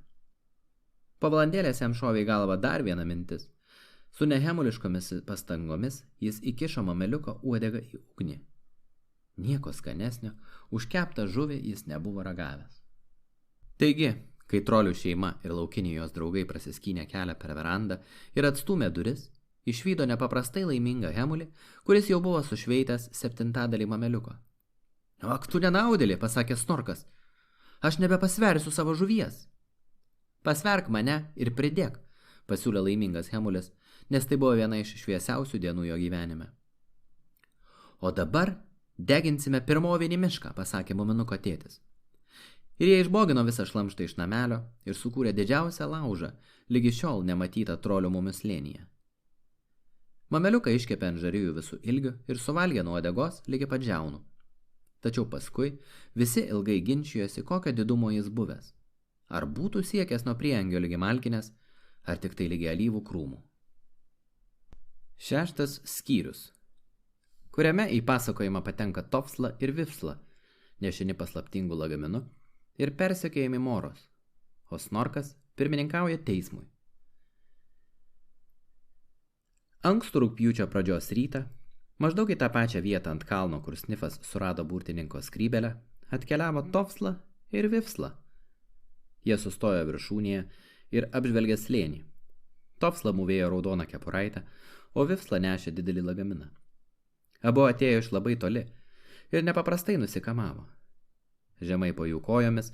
Po valandėlės jam šovė į galvą dar viena mintis. Su nehemuliškomis pastangomis jis įkišo mameliuko uodegą į ugnį. Nieko skanesnio, už keptą žuvį jis nebuvo ragavęs. Taigi, kai trolių šeima ir laukiniai jos draugai prasiskynė kelią per verandą ir atstūmė duris, išvydo nepaprastai laimingą Hemulį, kuris jau buvo sušveitęs 7/7 mameliuko. Ak, tu nenaudėlį, pasakė Snorkas, aš nebepasversiu savo žuvies. Pasverk mane ir pridėk, pasiūlė laimingas Hemulis, nes tai buvo viena iš šviesiausių dienų jo gyvenime. O dabar deginsime pirmovinį mišką, pasakė muminuko tėtis. Ir jie išbogino visą šlamštą iš namelio ir sukūrė didžiausią laužą, lygi šiol nematytą trolių mumių slėnyje. Mameliuką iškepė ant žarijų visų ilgių ir suvalgė nuo uodegos lygi pat žiaunų. Tačiau paskui visi ilgai ginčijosi, kokio didumo jis buvęs. Ar būtų siekęs nuo prieangio lygi malkinės, ar tik tai lygi alyvų krūmų. 6 skyrius, kuriame į pasakojimą patenka Tofsla ir Vifsla, nešini paslaptingų lagaminų ir persekiojami Moros, o Snorkas pirmininkauja teismui. Ankstų rugpjūčio pradžios rytą, maždaug į tą pačią vietą ant kalno, kur Snifas surado burtininko skrybelę, atkeliavo Tofsla ir Vifsla. Jie sustojo viršūnėje ir apžvelgė slėnį. Tofsla mūvėjo raudoną kepuraitę, o Vifsla nešė didelį lagaminą. Abu atėjo iš labai toli ir nepaprastai nusikamavo. Žemai po jų kojomis,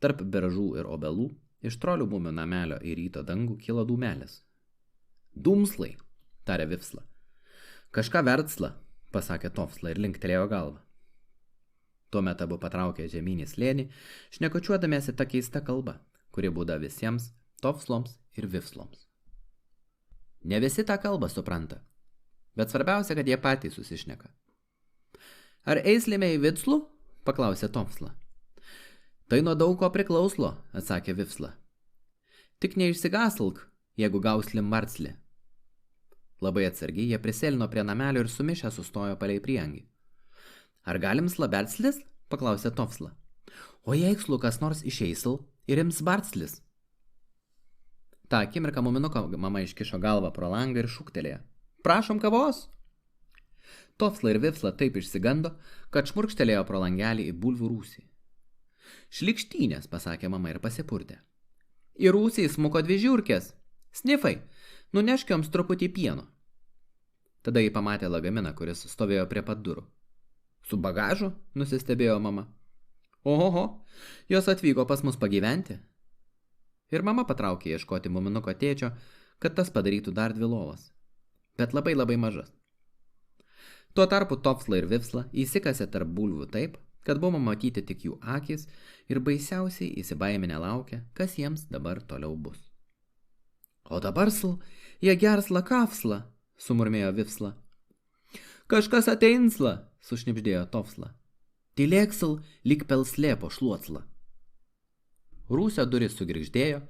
tarp beržų ir obelų, iš trolių mumių namelio į ryto dangų kilo dūmelis. Dūmslai, tarė Vifsla. Kažką vertsla, pasakė Tofsla ir linktelėjo galvą. Tuomet abu patraukė žemynį slėnį, šnekučiuodamiesi tą keistą kalbą, kuri būda visiems Tofsloms ir Vifsloms. Ne visi tą kalbą supranta, bet svarbiausia, kad jie patys susišneka. Ar eislime į Vifslų? Paklausė Tofsla. Tai nuo daug ko priklauslo, atsakė Vifsla. Tik neišsigaslk, jeigu gaus limbartslį. Labai atsargiai jie prisėlino prie namelio ir sumišę sustojo palei priangį. Ar galim slabertslis? Paklausė Tofsla. O jeigu kas nors išeisl ir ims bartslis? Ta akimirką muminuko mama iškišo galvą pro langą ir šūktelėjo. Prašom kavos! Tofsla ir Vifsla taip išsigando, kad šmurkštelėjo pro langelį į bulvių rūsį. Šlikštynės, pasakė mama ir pasipurtė. Į rūsį smuko 2 žiurkės. Snifai, nunešk joms truputį pieno. Tada jį pamatė lagaminą, kuris stovėjo prie pat durų. Su bagažu, nusistebėjo mama. Ohoho, jos atvyko pas mus pagyventi. Ir mama patraukė ieškoti muminuko tėčio, kad tas padarytų dar 2 lovas. Bet labai labai mažas. Tuo tarpu Tofsla ir Vifsla įsikasė tarp bulvių taip, kad buvo matyti tik jų akys ir baisiausiai įsibaiminę laukia, kas jiems dabar toliau bus. O dabar jie gersla kafsla, sumurmėjo Vifsla. Kažkas ateinsla, sušnibždėjo Tofsla. Tylėksl lyg pelslė po šluotsla. Rūsio duris sugirgždėjo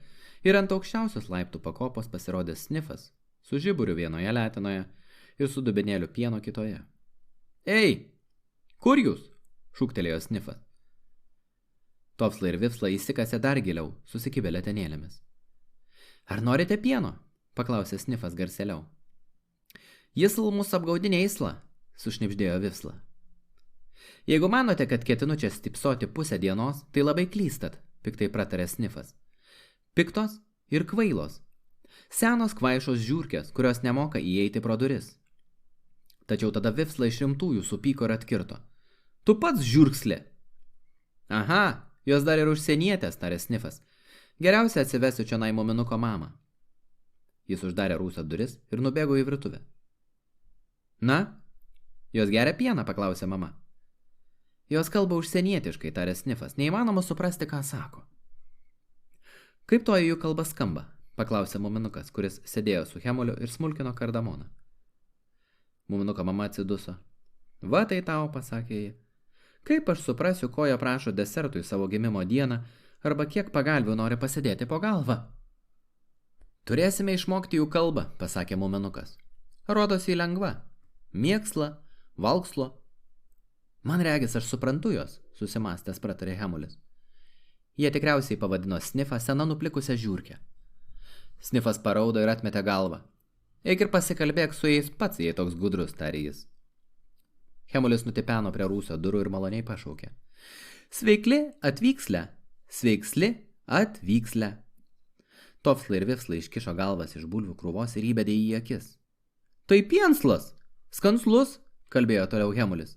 ir ant aukščiausios laiptų pakopos pasirodė Snifas, su žiburiu vienoje letinoje ir su dubenėliu pieno kitoje. Ei, kur jūs? Šūktelėjo Snifas. Tofsla ir Vifsla įsikasė dar giliau, susikibę letenėlėmis. Ar norite pieno? Paklausė Snifas garseliau. Jis mus apgaudinė eisla, sušnibždėjo Vifsla. Jeigu manote, kad ketinu čia stipsoti pusę dienos, tai labai klystat, piktai pratarė Snifas. Piktos ir kvailos. Senos kvaišos žiurkės, kurios nemoka įeiti pro duris. Tačiau tada Vifsla iš rimtųjų supyko ir atkirto. Tu pats žiurkslė. Aha, jos dar ir užsienietės, tarė Snifas. Geriausia atsivesiu čia muminuko mamą. Jis uždarė rūsio duris ir nubėgo į virtuvę. Na, jos geria pieną, paklausė mama. Jos kalba užsienietiškai, tarė Snifas. Neįmanoma suprasti, ką sako. Kaip toji jų kalba skamba? Paklausė muminukas, kuris sėdėjo su Hemuliu ir smulkino kardamoną. Muminuko mama atsiduso. Va tai tau, pasakė ji. Kaip aš suprasiu, ko jie prašo desertui savo gimimo dieną, arba kiek pagalvių nori pasidėti po galvą? Turėsime išmokti jų kalbą, pasakė muminukas. Rodosi lengva. Mėksla, valkslo. Man regis, aš suprantu jos, susimastęs pratarė Hemulis. Jie tikriausiai pavadino Snifą sena nuplikusią žiurkę. Snifas paraudo ir atmetė galvą. Eik ir pasikalbėk su jais pats, jei toks gudrus, tarė jis. Hemulis nutipeno prie rūsio durų ir maloniai pašaukė. Sveikli atvyksle, sveiksli atvyksle. Tofsla ir Vifsla iškišo galvas iš bulvių krūvos ir įbedė į akis. Tai pienslas, skanslus, kalbėjo toliau Hemulis.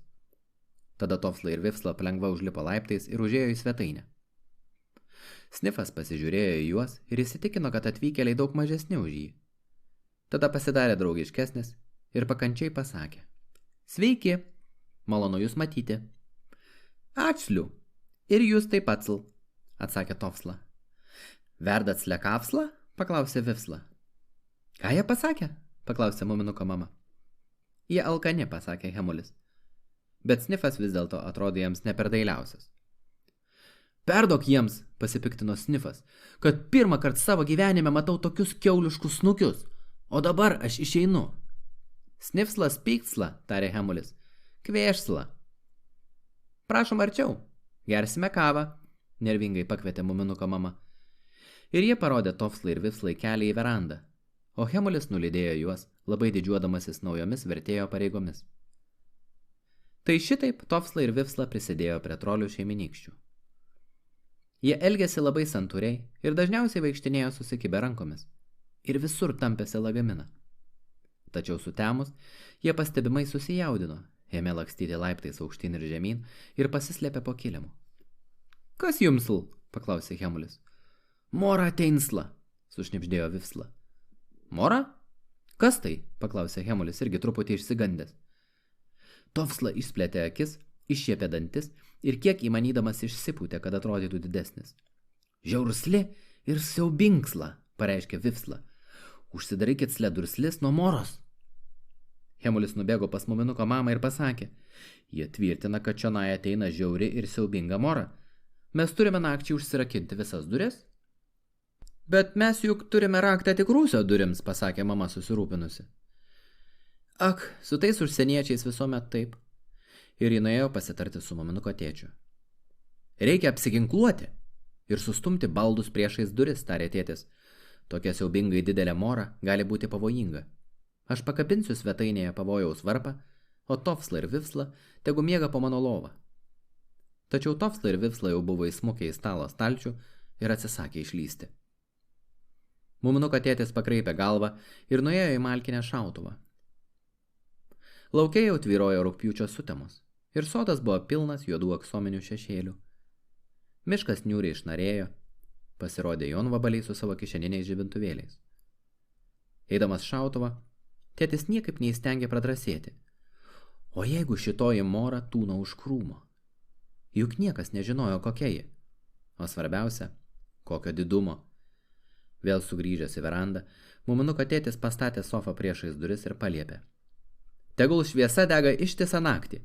Tada Tofsla ir Vifsla palengva užlipo laiptais ir užėjo į svetainę. Snifas pasižiūrėjo į juos ir įsitikino, kad atvykėliai daug mažesni už jį. Tada pasidarė draugiškesnis ir pakančiai pasakė. Sveiki, malonu jūs matyti. Ačiū, ir jūs taip pat, atsakė Tofsla. Verdat slekavslą? Paklausė Vifsla. Ką jie pasakė? Paklausė muminuko mama. Jie alkani, pasakė Hemulis. Bet Snifas vis dėlto atrodė jiems neperdailiausias. Perduok jiems, pasipiktino Snifas, kad pirmą kartą savo gyvenime matau tokius kiauliškus snukius, o dabar aš išeinu. Snifslas pyktsla, tarė Hemulis. Kvėšsla. Prašom arčiau, gersime kavą, nervingai pakvietė muminuko mama. Ir jie parodė Tofslai ir Vifslai kelią į verandą, o Hemulis nulydėjo juos, labai didžiuodamasis naujomis vertėjo pareigomis. Tai šitaip Tofsla ir Vifsla prisidėjo prie trolių šeiminykščių. Jie elgėsi labai santūriai ir dažniausiai vaikštinėjo susikibę rankomis ir visur tampėsi lagaminą. Tačiau sutemus, jie pastebimai susijaudino, ėmė lakstyti laiptais aukštyn ir žemyn ir pasislėpė po kilimu. Kas jums, paklausė Hemulis. Mora ateinsla, sušnibždėjo Vifsla. Mora? Kas tai? Paklausė Hemulis irgi truputį išsigandęs. Tofsla išsplėtė akis, iššiepė dantis ir kiek įmanydamas išsipūtė, kad atrodytų didesnis. Žiaursli ir siaubinksla, pareiškė Vifsla. Užsidarykit sledurslis nuo moros. Hemulis nubėgo pas muminuko mamą ir pasakė. Jie tvirtina, kad čionai ateina žiauri ir siaubinga mora. Mes turime nakčiai užsirakinti visas duris? Bet mes juk turime raktą tik rūsio durims, pasakė mama susirūpinusi. Ak, su tais užsieniečiais visuomet taip. Ir ji nuėjo pasitarti su muminuko tėčiu. Reikia apsiginkluoti ir sustumti baldus priešais duris, tarė tėtis. Tokia siaubingai didelė mora gali būti pavojinga. Aš pakabinsiu svetainėje pavojaus varpą, o Tofsla ir Vifsla tegu miega po mano lovą. Tačiau Tofsla ir Vifsla jau buvo įsmukę į stalo stalčių ir atsisakė išlysti. Muminuko tėtis pakreipė galvą ir nuėjo į malkinę šautuvą. Lauke jau tvyrojo rugpjūčio sutemos ir sodas buvo pilnas juodų aksominių šešėlių. Miškas niūriai išnarėjo, pasirodė jonvabaliai su savo kišeniniais žibintuvėliais. Eidamas šautuvą, tėtis niekaip neįstengė pradrasėti. O jeigu šitoji mora tūno už krūmo? Juk niekas nežinojo, kokia ji. O svarbiausia, kokio didumo. Vėl sugrįžęs į verandą, muminuko tėtis pastatė sofą priešais duris ir paliepė. Tegul šviesa dega ištisą naktį.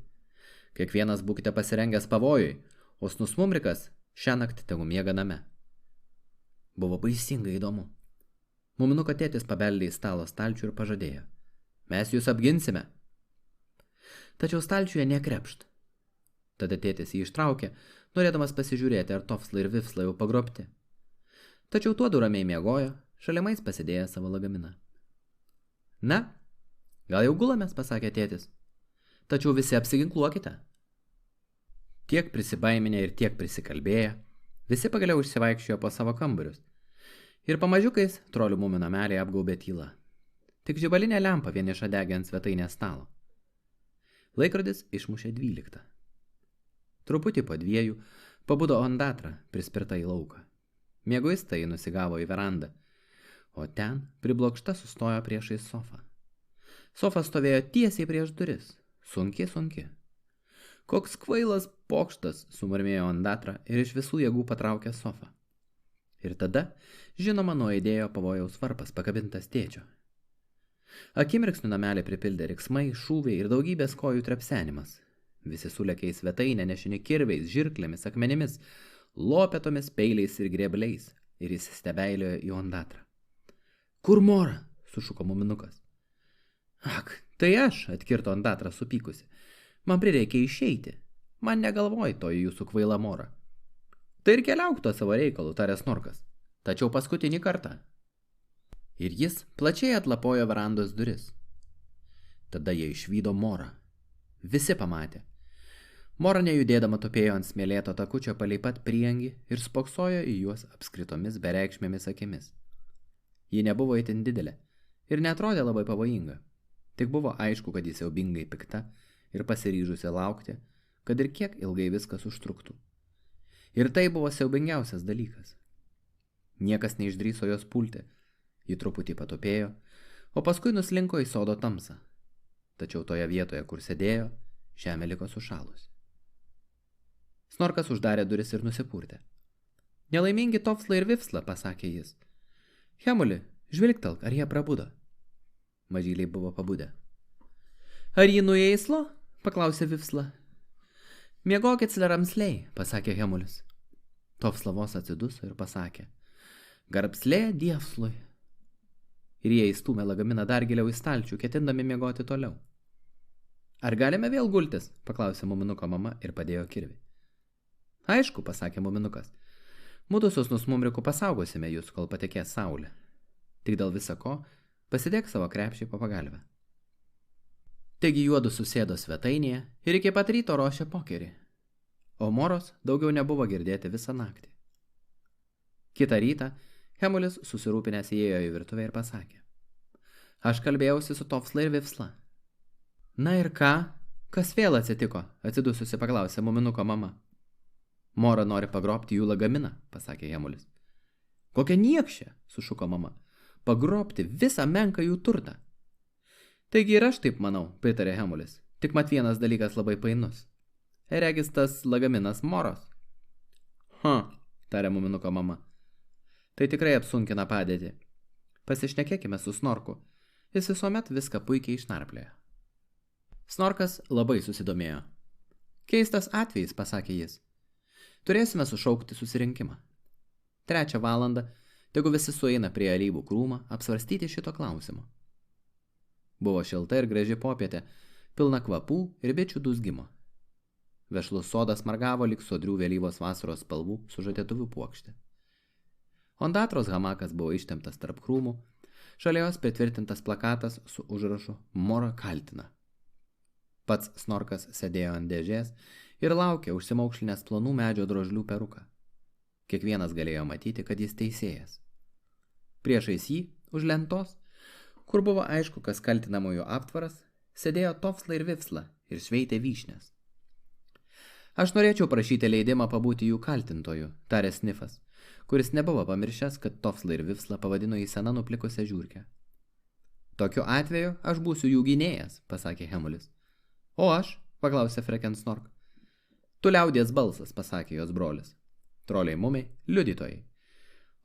Kiekvienas būkite pasirengęs pavojui, o snusmumrikas šią naktį tegu miega name. Buvo baisingai įdomu. Muminuko tėtis pabeldė į stalo stalčių ir pažadėjo. Mes jūs apginsime. Tačiau stalčiuje nekrepšt. Tada tėtis jį ištraukė, norėdamas pasižiūrėti, ar Tofsla ir Vifsla jau pagrobti. Tačiau tuodu ramiai miegojo, šalimais pasidėję savo lagaminą. Na, gal jau gulamės, pasakė tėtis. Tačiau visi apsiginkluokite. Tiek prisibaiminę ir tiek prisikalbėję, visi pagaliau išsivaikščiojo po savo kambarius. Ir pamažiukais trolių mumių nameliai apgaubė tyla. Tik žibalinė lempa vieniša degė ant svetainės stalo. Laikrodis išmušė 12. Truputį po 2 pabudo Ondatra prispirta į lauką. Mieguistai nusigavo į verandą, o ten priblokšta sustojo priešais sofą. Sofa stovėjo tiesiai prieš duris, sunki. Koks kvailas pokštas, sumurmėjo Ondatra ir iš visų jėgų patraukė sofą. Ir tada, žinoma, nuaidėjo pavojaus varpas pakabintas tėčio. Akimirksniu namelį pripildė riksmai, šūviai ir daugybės kojų trepsenimas. Visi sulėkė į svetainę nešini kirviais, žirklėmis, akmenimis, lopetomis, peiliais ir grėbliais ir įsistebeiliojo į Ondatrą. Kur mora? Sušuko muminukas. Ak, tai aš, atkirto Ondatra supykusi. Man prireikė išeiti. Man negalvoj toji jūsų kvaila mora. Tai ir keliauk to savo reikalų, tarė Snorkas. Tačiau paskutinį kartą. ir jis plačiai atlapojo verandos duris. Tada jie išvydo Morą. Visi pamatė. Mora nejudėdama tupėjo ant smėlėto takučio palei pat priengį ir spoksojo į juos apskritomis bereikšmėmis akimis. Ji nebuvo itin didelė ir neatrodė labai pavojinga. Tik buvo aišku, kad jis siaubingai pikta ir pasiryžusi laukti, kad ir kiek ilgai viskas užtruktų. Ir tai buvo siaubingiausias dalykas. Niekas neišdrįso jos pulti. Ji truputį patupėjo, o paskui nuslinko į sodo tamsą. Tačiau toje vietoje, kur sėdėjo, žemė liko sušalusi. Snorkas uždarė duris ir nusipurtė. Nelaimingi Tofsla ir Vifsla, pasakė jis. Hemuli, žvilgtelk, ar jie prabudo. Mažyliai buvo pabudę. Ar jį nuėslo? Paklausė Vifsla. Miegokit sleramsliai, pasakė Hemulis. Tofsla vos atsiduso ir pasakė. Garbslė dievslui. Ir jie įstūmė lagaminą dar giliau į stalčių, ketindami miegoti toliau. Ar galime vėl gultis? Paklausė muminuko mama ir padėjo kirvį. Aišku, pasakė muminukas. Mudu su Snusmumriku pasaugosime jūs, kol patekės saulė. Tik dėl visa ko, pasidėk savo krepšį po pagalvę. Taigi juodu susėdo svetainėje ir iki pat ryto ruošė pokerį. O Moros daugiau nebuvo girdėti visą naktį. Kitą rytą Hemulis susirūpinęs įėjo į virtuvę ir pasakė. Aš kalbėjausi su Tofsla ir Vifsla. Na ir ką? Kas vėl atsitiko? Atsidususi paklausė muminuko mama. Mora nori pagrobti jų lagaminą, pasakė Hemulis. Kokia niekšė, sušuko mama. Pagrobti visą menką jų turtą. Taigi ir aš taip manau, pritarė Hemulis. Tik mat vienas dalykas labai painus. Regis tas lagaminas Moros. Tarė muminuko mama. Tai tikrai apsunkina padėtį. Pasišnekėkime su Snorku. Jis visuomet viską puikiai išnarplėjo. Snorkas labai susidomėjo. Keistas atvejis, pasakė jis. Turėsime sušaukti susirinkimą. 3 valandą, tegu visi sueina prie alyvų krūmą apsvarstyti šito klausimo. Buvo šilta ir graži popietė, pilna kvapų ir bičių dūzgimo. Vešlus sodas margavo lyg sodrių vėlyvos vasaros spalvų sužadėtuvių puokštė. Ondatros hamakas buvo ištemptas tarp krūmų, šalia jos pritvirtintas plakatas su užrašu Mora kaltina. Pats Snorkas sėdėjo ant dėžės ir laukė užsimaukšlinęs plonų medžio drožlių peruką. Kiekvienas galėjo matyti, kad jis teisėjas. Priešais jį, už lentos, kur buvo aišku, kas kaltinamojo aptvaras, sėdėjo Tofsla ir Vifsla ir šveitė vyšnes. Aš norėčiau prašyti leidimą pabūti jų kaltintoju, tarė Snifas, kuris nebuvo pamiršęs, kad Tofsla ir Vifsla pavadino į seną nuplikusią žiūrkę. Tokiu atveju aš būsiu jų gynėjas, pasakė Hemulis. O aš, paklausė Freken Snork. Tu liaudies balsas, pasakė jos brolis. Troliai mumiai, liudytojai.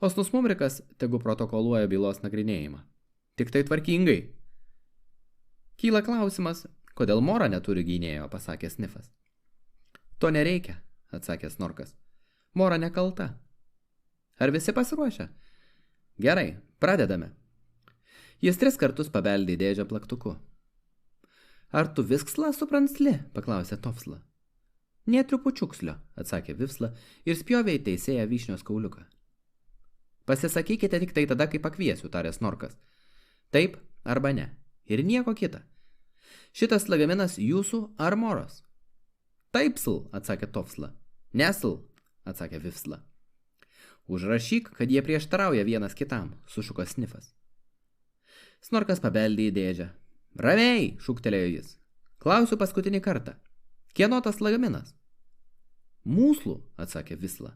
O Snusmumrikas tegu protokoluoja bylos nagrinėjimą. Tik tai tvarkingai. Kyla klausimas, kodėl Mora neturi gynėjo, pasakė Snifas. To nereikia, atsakė Snorkas. Mora nekalta. Ar visi pasiruošę? Gerai, pradedame. Jis 3 kartus pabeldė į dėžę plaktuku. Ar tu Visksla supransli? Paklausė Tofsla. Nė trupučiukslio, atsakė Vifsla ir spjovė į teisėją vyšnios kauliuką. Pasisakykite tik tai tada, kai pakviesiu, tarė Snorkas. Taip arba ne. Ir nieko kita. Šitas lagaminas jūsų ar Moros? Taipsl, atsakė Tofsla. Nesl, atsakė Vifsla. Užrašyk, kad jie prieštarauja vienas kitam, sušuko Snifas. Snorkas pabeldė į dėžę. Ramiai, šūktelėjo jis. Klausiu paskutinį kartą. Kieno tas lagaminas? Mūslų, atsakė Vifsla.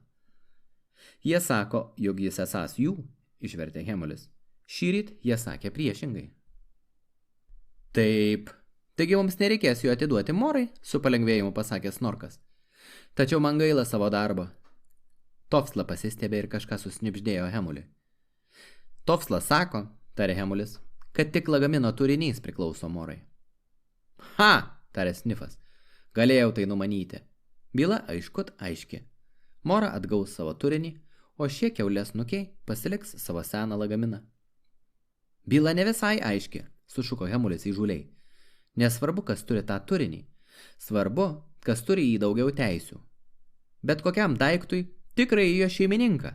Jie sako, jog jis esąs jų, išvertė Hemulis. Šįryt jie sakė priešingai. Taip, taigi mums nereikės jo atiduoti Morai, su palengvėjimu pasakė Snorkas. Tačiau man gaila savo darbo. Tofsla pasistebė ir kažką susnibždėjo Hemuliui. Tofsla sako, tarė Hemulis, kad tik lagamino turinys priklauso Morai. Ha, tarė Snifas, galėjau tai numanyti. Byla aiškut aiški. Mora atgaus savo turinį, o šie kiaulės nukiai pasiliks savo seną lagaminą. Byla ne visai aiški, sušuko Hemulis įžūliai. Nesvarbu, kas turi tą turinį. Svarbu, kas turi jį daugiau teisių. Bet kokiam daiktui tikrai jo šeimininką.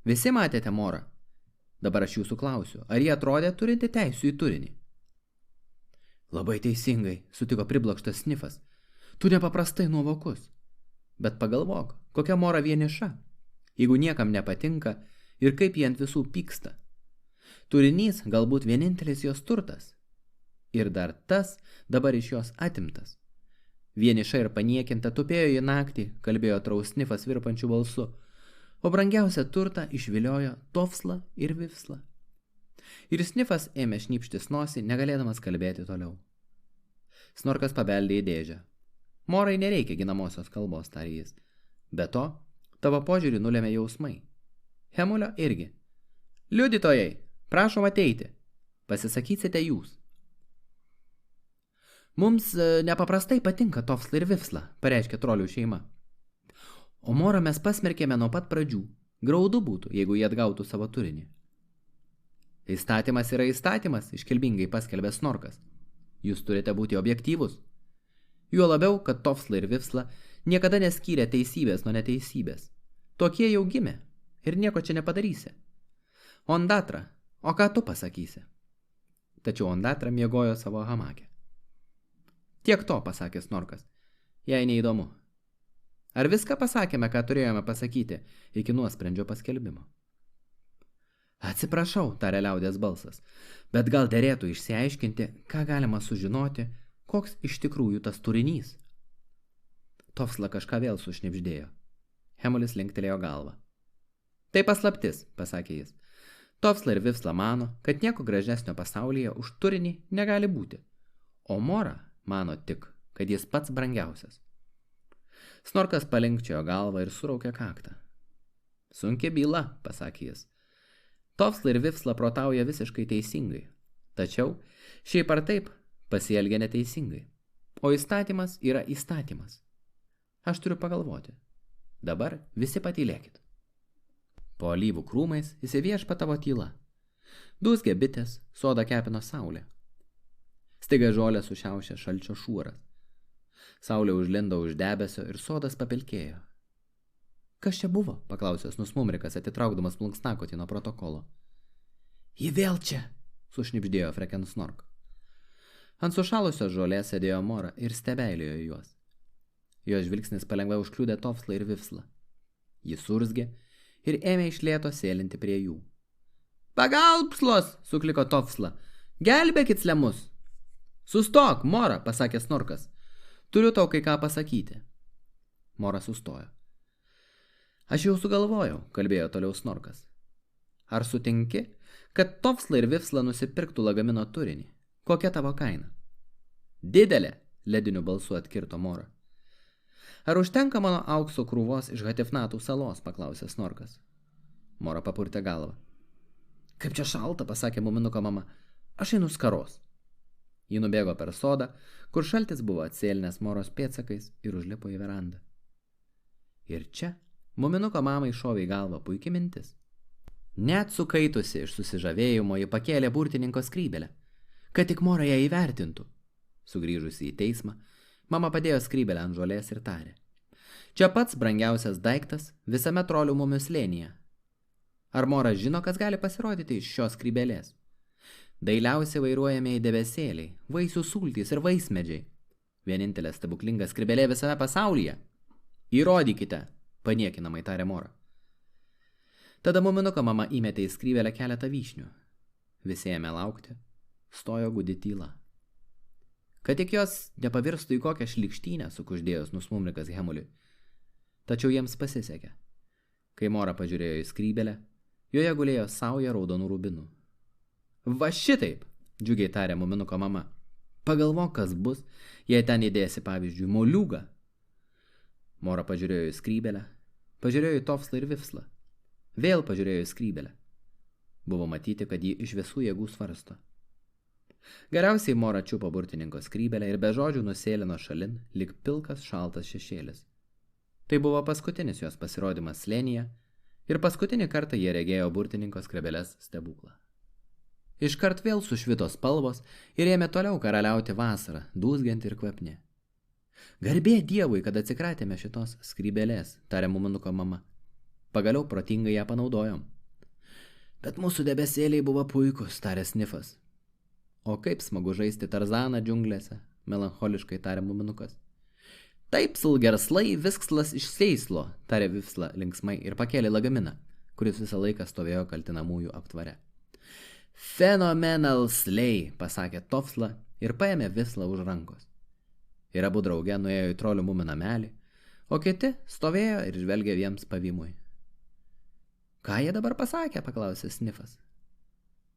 Visi matėte Morą. Dabar aš jūsų klausiu, ar jie atrodė turinti teisių į turinį? Labai teisingai, sutiko priblokštas Snifas. Tu nepaprastai nuovokus. Bet pagalvok, kokia Mora vieniša, jeigu niekam nepatinka ir kaip jie ant visų pyksta. Turinys galbūt vienintelis jos turtas. Ir dar tas dabar iš jos atimtas. Vieniša ir paniekinta tupėjo į naktį, kalbėjo Trausnifas virpančių balsu, o brangiausią turtą išviliojo Tofslą ir Vifslą. Ir Snifas ėmė šnypštis nosį, negalėdamas kalbėti toliau. Snorkas pabeldė į dėžę. Morai nereikia ginamosios kalbos, tarė jis. Be to, tavo požiūrį nulėmė jausmai. Hemulio irgi. Liudytojai, prašom ateiti. Pasisakysite jūs. Mums nepaprastai patinka Tofsla ir Vifsla, pareiškė trolių šeima. O Morą mes pasmerkėme nuo pat pradžių. Graudu būtų, jeigu jie atgautų savo turinį. Įstatymas yra įstatymas, iškilmingai paskelbė Snorkas. Jūs turite būti objektyvus. Juo labiau, kad Tofsla ir Vifsla niekada neskyrė teisybės nuo neteisybės. Tokie jau gimė ir nieko čia nepadarysi. Ondatra, o ką tu pasakysi? Tačiau Ondatra miegojo savo hamake. Tiek to, pasakė Snorkas. Jei neįdomu. Ar viską pasakėme, ką turėjome pasakyti iki nuosprendžio paskelbimo? Atsiprašau, tarė liaudės balsas, bet gal derėtų išsiaiškinti, ką galima sužinoti, koks iš tikrųjų tas turinys. Tofsla kažką vėl sušnibždėjo. Hemulis linktelėjo galvą. Tai paslaptis, pasakė jis. Tofsla ir Vifsla mano, kad nieko gražesnio pasaulyje už turinį negali būti, o Mora mano tik, kad jis pats brangiausias. Snorkas palinkčiojo galvą ir suraukė kaktą. Sunki byla, pasakė jis. Tofsla ir Vifsla protauja visiškai teisingai, tačiau šiaip ar taip pasielgia neteisingai, o įstatymas yra įstatymas. Aš turiu pagalvoti. Dabar visi patylėkit. Po alyvų krūmais įsiviešpatavo tyla. Dūzgė bitės, sodą kepino saulė. Staiga žolę sušiaušė šalčio šūras. Saulė užlindo už debesio ir sodas papilkėjo. Kas čia buvo? Paklausęs Nusmumrikas, atitraukdamas plunksnakotį nuo protokolo. Ji vėl čia, sušnibždėjo Freken Snork. Ant sušalusios žolės sėdėjo Mora ir stebeilėjo juos. Jo žvilgsnis palengva užkliudė Tofslą ir Vifslą. Jis surzgė ir ėmė iš lėto sėlinti prie jų. Pagalbslos, sukliko Tofsla. Gelbėkit slemus. Sustok, Mora, pasakė Snorkas. Turiu tau kai ką pasakyti. Mora sustojo. Aš jau sugalvojau, kalbėjo toliau Snorkas. Ar sutinki, kad Tofsla ir Vifsla nusipirktų lagamino turinį? Kokia tavo kaina? Didelė, lediniu balsu atkirto Mora. Ar užtenka mano aukso krūvos iš Hatifnatų salos, paklausė Snorkas. Mora papurtė galvą. Kaip čia šalta, pasakė muminuko mama. Aš einu skaros. Ji nubėgo per sodą, kur šaltis buvo atsėlinęs Moros pėdsakais ir užlipo į verandą. Ir čia muminuko mamai šovė į galvą puikia mintis. Net sukaitusi iš susižavėjimo ji pakėlė burtininko skrybelę, kad tik Mora ją įvertintų. Sugrįžusi į teismą, mama padėjo skrybelę ant žolės ir tarė. Čia pats brangiausias daiktas visame trolių mumių slėnyje. Ar Mora žino, kas gali pasirodyti iš šios skrybelės? Dailiausiai vairuojamieji debesėliai, vaisių sultys ir vaismedžiai. Vienintelė stebuklinga skrybelė visame pasaulyje. Įrodykite, paniekinamai tarė Mora. Tada muminuko mama įmetė į skrybelę keletą vyšnių. Visi ėmė laukti, stojo gudi tyla. Kad tik jos nepavirstų į kokią šlykštynę, sukuždėjos Nusmumrikas Hemuliui. Tačiau jiems pasisekė. Kai Mora pažiūrėjo į skrybelę, joje gulėjo sauja raudonų rubinų. Va šitaip, džiugiai tarė muminuko mama. Pagalvok, kas bus, jei ten įdėsi, pavyzdžiui, moliūgą. Mora pažiūrėjo į skrybelę, pažiūrėjo į Tofslą ir Vifslą. Vėl pažiūrėjo į skrybelę. Buvo matyti, kad ji iš visų jėgų svarsto. Galiausiai Mora čiupo burtininko skrybelę ir be žodžių nusėlino šalin, lyg pilkas šaltas šešėlis. Tai buvo paskutinis jos pasirodymas slėnyje ir paskutinį kartą jie regėjo burtininko skrybelės stebuklą. Iškart vėl sušvito spalvos ir ėmė toliau karaliauti vasarą, dūzgiant ir kvapni. Garbė Dievui, kad atsikratėme šitos skrybelės, tarė muminuko mama. Pagaliau protingai ją panaudojom. Bet mūsų debesėliai buvo puikus, tarė Snifas. O kaip smagu žaisti Tarzaną džiunglėse, melancholiškai tarė Muminukas. Taip, sulgerslai, viskslas iš Seislo, tarė Vifsla linksmai ir pakėlė lagaminą, kuris visą laiką stovėjo kaltinamųjų aptvare. Phenomenal slay, pasakė Tofsla ir paėmė Vifslą už rankos. Ir abu drauge nuėjo į trolių mumių namelį, o kiti stovėjo ir žvelgė jiems pavymui. Ką jie dabar pasakė, paklausė Snifas.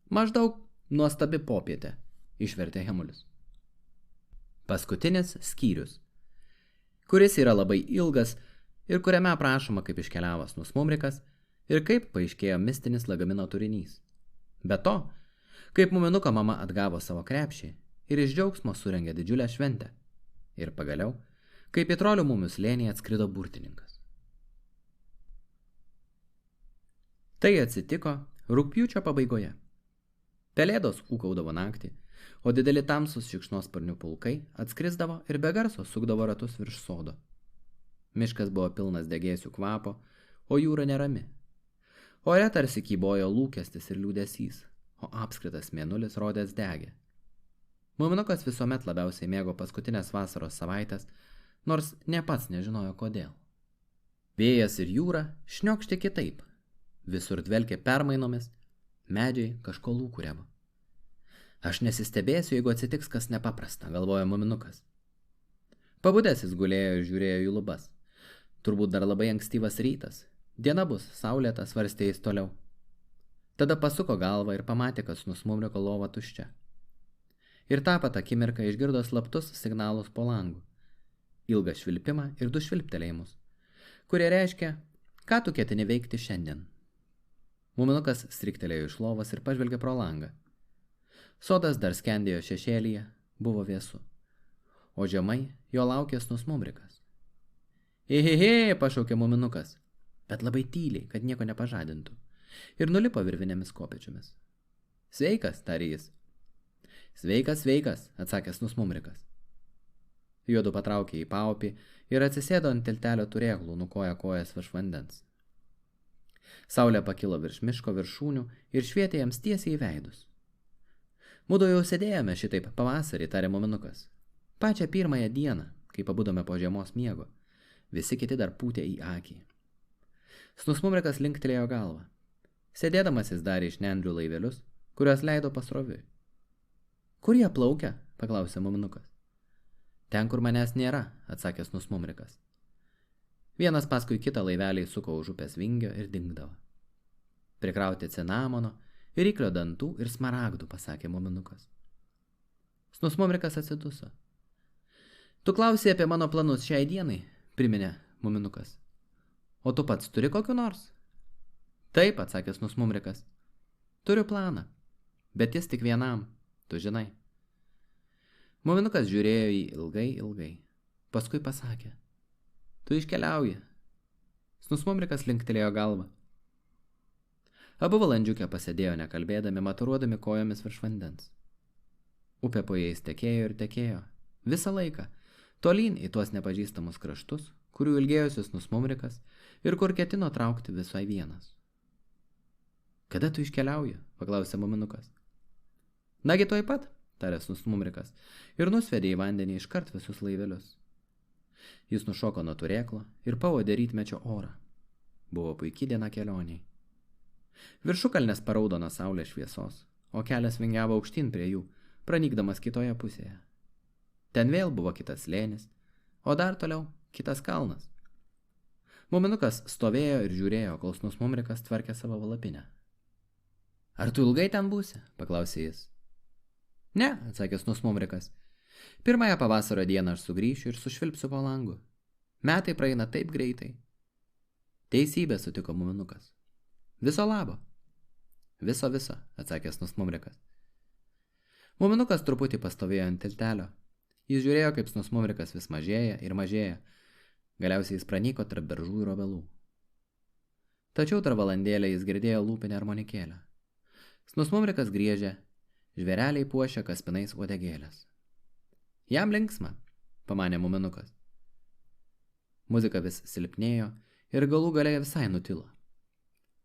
Maždaug nuostabi popietė, išvertė Hemulis. Paskutinis skyrius, kuris yra labai ilgas ir kuriame aprašoma, kaip iškeliavo Snusmumrikas ir kaip paaiškėjo mistinis lagamino turinys. Be to, kaip Muminuko mama atgavo savo krepšį ir iš džiaugsmo surengė didžiulę šventę. Ir pagaliau, kaip į trolių mumių slėnį atskrido burtininkas. Tai atsitiko rugpjūčio pabaigoje. Pelėdos ūkaudavo naktį, o dideli tamsus šikšnosparnių pulkai atskrisdavo ir be garso sukdavo ratus virš sodo. Miškas buvo pilnas degėsių kvapo, o jūra nerami. Ore tarsi kybojo lūkestis ir liūdesys, o apskritas mėnulis rodės degė. Muminukas visuomet labiausiai mėgo paskutinės vasaros savaitės, nors ne pats nežinojo kodėl. Vėjas ir jūra šniokštė kitaip. Visur dvelkė permainomis, medžiai kažko lūkuriavo. Aš nesistebėsiu, jeigu atsitiks kas nepaprasta, galvojo Muminukas. Pabudęs jis gulėjo ir žiūrėjo į lubas. Turbūt dar labai ankstyvas rytas. Diena bus saulėta, svarstė jis toliau. Tada pasuko galvą ir pamatė, kad Snusmumriko lova tuščia. Ir tą pat akimirką išgirdo slaptus signalus po langu. Ilgą švilpimą ir 2 švilptelėjimus, kurie reiškia, ką tu ketini veikti šiandien. Muminukas striktelėjo iš lovos ir pažvelgė pro langą. Sodas dar skendėjo šešėlyje, buvo vėsu, o žemai jo laukė Snusmumrikas. Ehehe, pašaukė Muminukas, bet labai tyliai, kad nieko nepažadintų, ir nulipo virvinėmis kopėčiomis. Sveikas, tarė jis. Sveikas, sveikas, atsakė Snusmumrikas. Juodu patraukė į paupį ir atsisėdo ant tiltelio turėklų, nukoja kojas virš vandens. Saulė pakilo virš miško viršūnių ir švietė jiems tiesiai į veidus. Mudu jau sėdėjome šitaip pavasarį, tarė Muminukas. Pačią pirmąją dieną, kai pabudome po žiemos miego, visi kiti dar pūtė į akį. Snusmumrikas linktelėjo galvą. Sėdėdamas jis darė iš nendrių laivelius, kuriuos leido pasroviui. Kur jie plaukia? Paklausė Muminukas. Ten, kur manęs nėra, atsakė Snusmumrikas. Vienas paskui kitą laiveliai suko už upės vingio ir dingdavo. Prikrauti cinamono, ryklio dantų ir smaragdų, pasakė Muminukas. Snusmumrikas atsiduso. Tu klausei apie mano planus šiai dienai, priminė Muminukas. O tu pats turi kokiu nors? Taip, atsakė Snusmumrikas. Turiu planą, bet jis tik vienam, tu žinai. Muminukas žiūrėjo jį ilgai, paskui pasakė. Tu iškeliauji. Snusmumrikas linktelėjo galvą. Abu valandžiukę pasėdėjo nekalbėdami, maturuodami kojomis virš vandens. Upė po jais tekėjo ir tekėjo, visą laiką, tolyn į tuos nepažįstamus kraštus, kurių ilgėjosi Snusmumrikas ir kur ketino traukti visai vienas. Kada tu iškeliauji? Paklausė Muminukas. Nagi tuoj pat, tarė Snusmumrikas ir nusvedė į vandenį iškart visus laivelius. Jis nušoko nuo turėklo ir pavodė rytmečio orą. Buvo puiki diena kelioniai. Viršukalnės paraudo nuo saulės šviesos, o kelias vingiavo aukštyn prie jų, pranykdamas kitoje pusėje. Ten vėl buvo kitas slėnis, o dar toliau kitas kalnas. Muminukas stovėjo ir žiūrėjo, kol Snusmumrikas tvarkė savo palapinę. Ar tu ilgai ten būsi? Paklausė jis. Ne, atsakė Snusmumrikas. Pirmąją pavasario dieną aš sugrįšiu ir sušvilpsiu po langu. Metai praeina taip greitai. Teisybė, sutiko Muminukas. Viso labo. Viso, atsakė Snusmumrikas. Muminukas truputį pastovėjo ant tiltelio. Jis žiūrėjo, kaip Snusmumrikas vis mažėja ir mažėja. Galiausiai jis pranyko tarp beržų ir obelų. Tačiau tarp valandėlę jis girdėjo lūpinę armonikėlę. Snusmumrikas griežė, žvėreliai puošia kaspinais uodegėlės. Jam linksma, pamanė Muminukas. Muzika vis silpnėjo ir galų gale visai nutilo.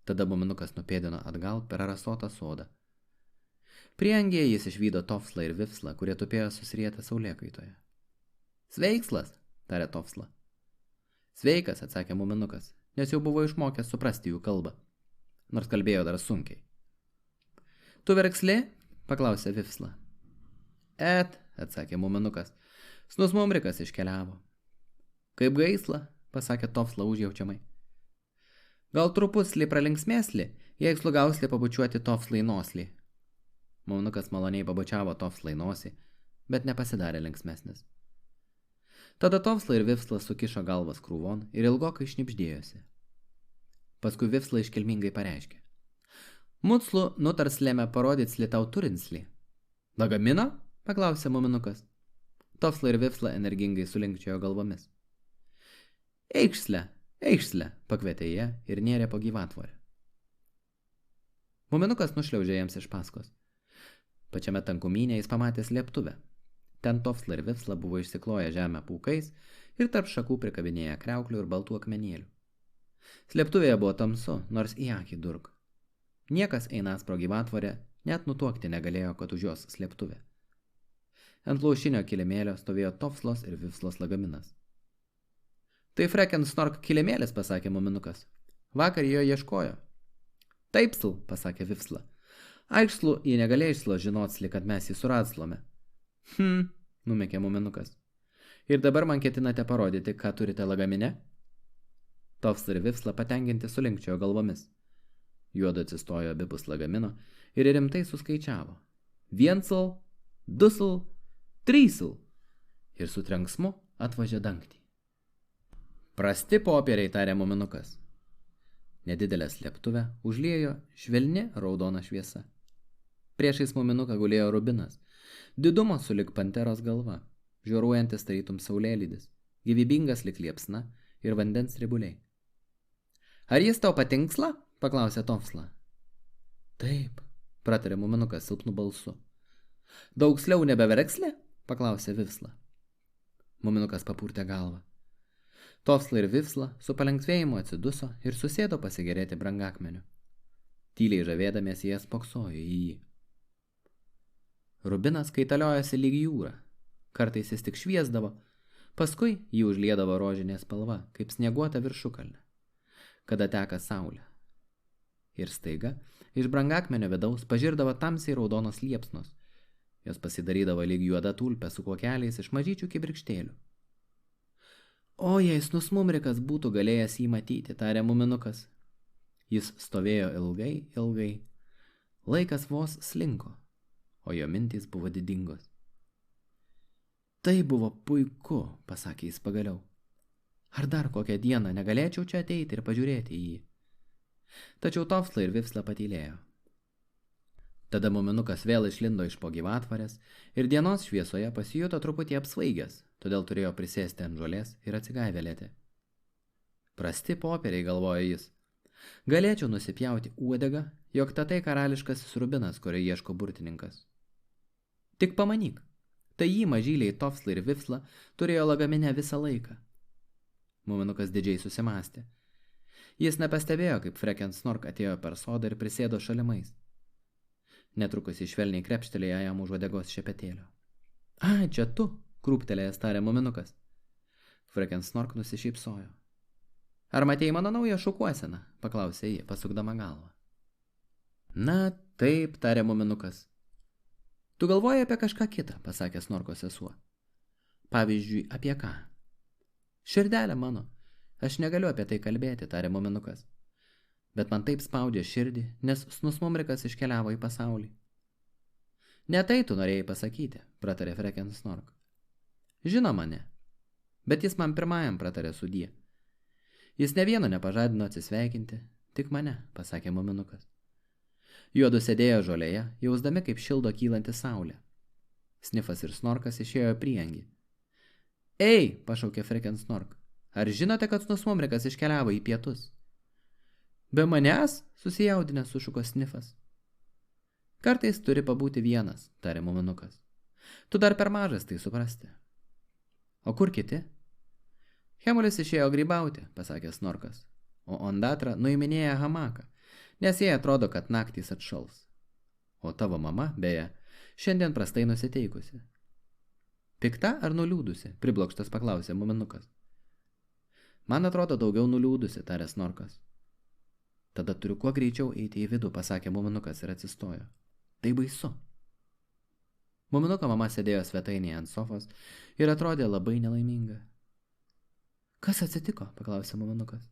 Tada muminukas nupėdino atgal per rasotą sodą. Prieangėje jis išvydo Tofslą ir Vifslą, kurie tupėjo susirietę saulėkaitoje. Sveikslas, tarė Tofsla. Sveikas, atsakė muminukas, nes jau buvo išmokęs suprasti jų kalbą, nors kalbėjo dar sunkiai. Tu verksli? Paklausė Vifsla. Atsakė muminukas, snusmumrikas iškeliavo. Kaip gaisla, pasakė Tofsla užjaučiamai. Gal trupusli pralinksmėsli, jei slugausli pabučiuoti Tofslai noslį. Muminukas maloniai pabučiavo Tofslai nosį, bet nepasidarė linksmesnis. Tada Tofsla ir Vifsla sukišo galvas krūvon ir ilgokai šnipždėjosi. Paskui Vifsla iškilmingai pareiškė. Mutslu nutarslėme parodyti tau turinsli. Lagamino? Paklausė muminukas. Tofsla ir Vifsla energingai sulinkčiojo galvomis. Eiksle, pakvietė jie ir nėrė po gyvatvorę. Muminukas nušliaužė jiems iš paskos. Pačiame tankumynė jis pamatė slėptuvę. Ten Tofsla ir Vifsla buvo išsikloję žemę pūkais ir tarp šakų prikabinėję kriauklių ir baltų akmenėlių. Slėptuvėje buvo tamsu, nors į akį durk. Niekas einas pro gyvatvorę net nutuokti negalėjo, kad už jos slėptuvė. Ant laušinio kilimėlio stovėjo Tofslos ir Vifslos lagaminas. Tai freken snork kilimėlis, pasakė muminukas. Vakar jo ieškojo. Taipsl, pasakė Vifsla. Aikšslu jį negalėšslo žinotsli, kad mes jį suradslome. Numekė muminukas. Ir dabar man ketinate parodyti, ką turite lagamine? Tofsla ir Vifsla patenkinti sulinkčiojo galvomis. Juodu atsistojo abipus lagamino ir rimtai suskaičiavo. 1 sl, 2 sl, 3 sl. Ir su trenksmu atvažiavo dangtį. Prasti popieriai, tarė muminukas. Nedidelę slėptuvę užliejo švelni raudona šviesa. Priešais muminuką gulėjo rubinas, didumo sulig panteros galva, žioruojantis tarytum saulėlydis, gyvybingas lik liepsna ir vandens ribuliai. Ar jis tau patinksla? Paklausė Tofsla. Taip, pratarė muminukas silpnu balsu. Daugsliau nebeverkslė? Paklausė Vifsla. Muminukas papurtė galvą. Tofsla ir Vifsla su palengvėjimu atsiduso ir susėdo pasigerėti brangakmeniu. Tyliai žavėdamiesi jie spoksojo į jį. Rubinas kaitaliojosi lyg jūra. Kartais jis tik šviesdavo, paskui jį užliedavo rožinė spalva, kaip snieguota viršukalnė, kada teka saulė. Ir staiga iš brangakmenio vidaus pažirdavo tamsiai raudonos liepsnos. Jos pasidarydavo lyg juoda tulpė su kuokeliais iš mažyčių kibirkštėlių. O jei snusmumrikas būtų galėjęs jį matyti, tarė muminukas. Jis stovėjo ilgai. Laikas vos slinko, o jo mintys buvo didingos. Tai buvo puiku, pasakė jis pagaliau. Ar dar kokią dieną negalėčiau čia ateiti ir pažiūrėti į jį? Tačiau Tofsla ir Vifsla patylėjo. Tada muminukas vėl išlindo iš po gyvatvarės ir dienos šviesoje pasijuto truputį apsvaigęs, todėl turėjo prisėsti ant žolės ir atsigaivelėti. Prasti popieriai, galvojo jis. Galėčiau nusipjauti uodegą, jog tatai karališkasis rubinas, kurio ieško burtininkas. Tik pamanyk, tai jį mažyliai Tofsla ir Vifsla turėjo lagamine visą laiką. Muminukas didžiai susimastė. Jis nepastebėjo, kaip freken snork atėjo per sodą ir prisėdo šalimais. Netrukus išvelniai krepštelėjo jam už uodegos šepetėlio. Čia tu, krūptelėjęs tarė muminukas. Freken snork nusišypsojo. Ar matėjai mano naują šukuoseną? Paklausė jį, pasukdama galvą. Na, taip, tarė muminukas. Tu galvoji apie kažką kitą, pasakė snorko sesuo. Pavyzdžiui, apie ką? Širdelė mano. Aš negaliu apie tai kalbėti, tarė muminukas. Bet man taip spaudžia širdį, nes snusmumrikas iškeliavo į pasaulį. Ne tai tu norėjai pasakyti, pratarė freken snork. Žinoma ne, bet jis man pirmajam pratarė sudie. Jis ne vieno nepažadino atsisveikinti, tik mane, pasakė muminukas. Juodu sėdėjo žolėje, jausdami kaip šildo kylanti saulė. Snifas ir snorkas išėjo priengį. Ei, pašaukė freken snork, ar žinote, kad snusmumrikas iškeliavo į pietus? Be manęs, susijaudinęs sušuko Snifas. Kartais turi pabūti vienas, tarė muminukas. Tu dar per mažas tai suprasti. O kur kiti? Hemulis išėjo grybauti, pasakė snorkas, o Ondatra nuiminėja hamaką, nes jai atrodo, kad naktys atšals. O tavo mama, beje, šiandien prastai nusiteikusi. Pikta ar nuliūdusi? Priblokštas paklausė muminukas. Man atrodo daugiau nuliūdusi, tarė Snorkas. Tada turiu kuo greičiau eiti į vidų, pasakė muminukas ir atsistojo. Tai baisu. Muminuko mama sėdėjo svetainėje ant sofos ir atrodė labai nelaiminga. Kas atsitiko? Paklausė muminukas.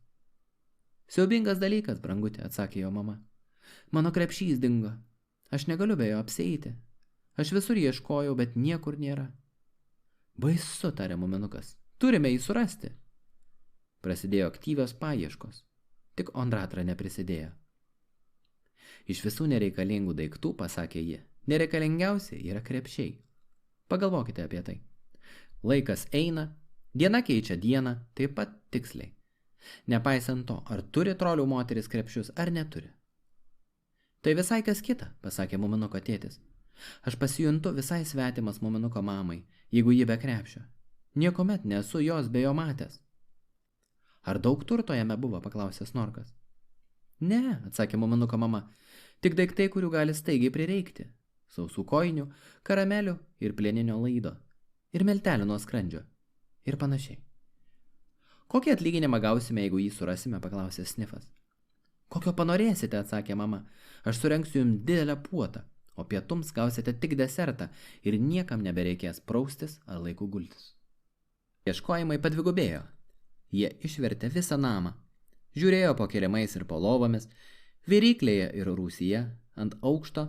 Siaubingas dalykas, brangutė, atsakė jo mama. Mano krepšys dingo. Aš negaliu be jo apsieiti. Aš visur ieškojau, bet niekur nėra. Baisu, tarė muminukas. Turime jį surasti. Prasidėjo aktyvios paieškos. Tik Ondratra neprisidėjo. Iš visų nereikalingų daiktų, pasakė ji, nereikalingiausi yra krepšiai. Pagalvokite apie tai. Laikas eina, diena keičia dieną, taip pat tiksliai. Nepaisant to, ar turi trolių moteris krepšius ar neturi. Tai visai kas kita, pasakė muminuko tėtis. Aš pasijuntu visai svetimas muminuko mamai, jeigu ji be krepšio. Niekuomet nesu jos be jo matęs. Ar daug turto jame buvo, paklausė Snorkas. Ne, atsakė muminuko mama, tik daiktai, kurių gali staigiai prireikti. Sausų kojinių, karamelių ir plieninio laido. Ir meltelių nuo skrandžio. Ir panašiai. Kokį atlyginimą gausime, jeigu jį surasime, paklausė Snifas. Kokio panorėsite, atsakė mama. Aš surengsiu jums didelę puotą, o pietums gausite tik desertą ir niekam nebereikės praustis ar laiku gultis. Ieškojimai padvigubėjo. Jie išvertė visą namą. Žiūrėjo po kilimais ir po lovomis, viryklėje ir rūsyje, ant aukšto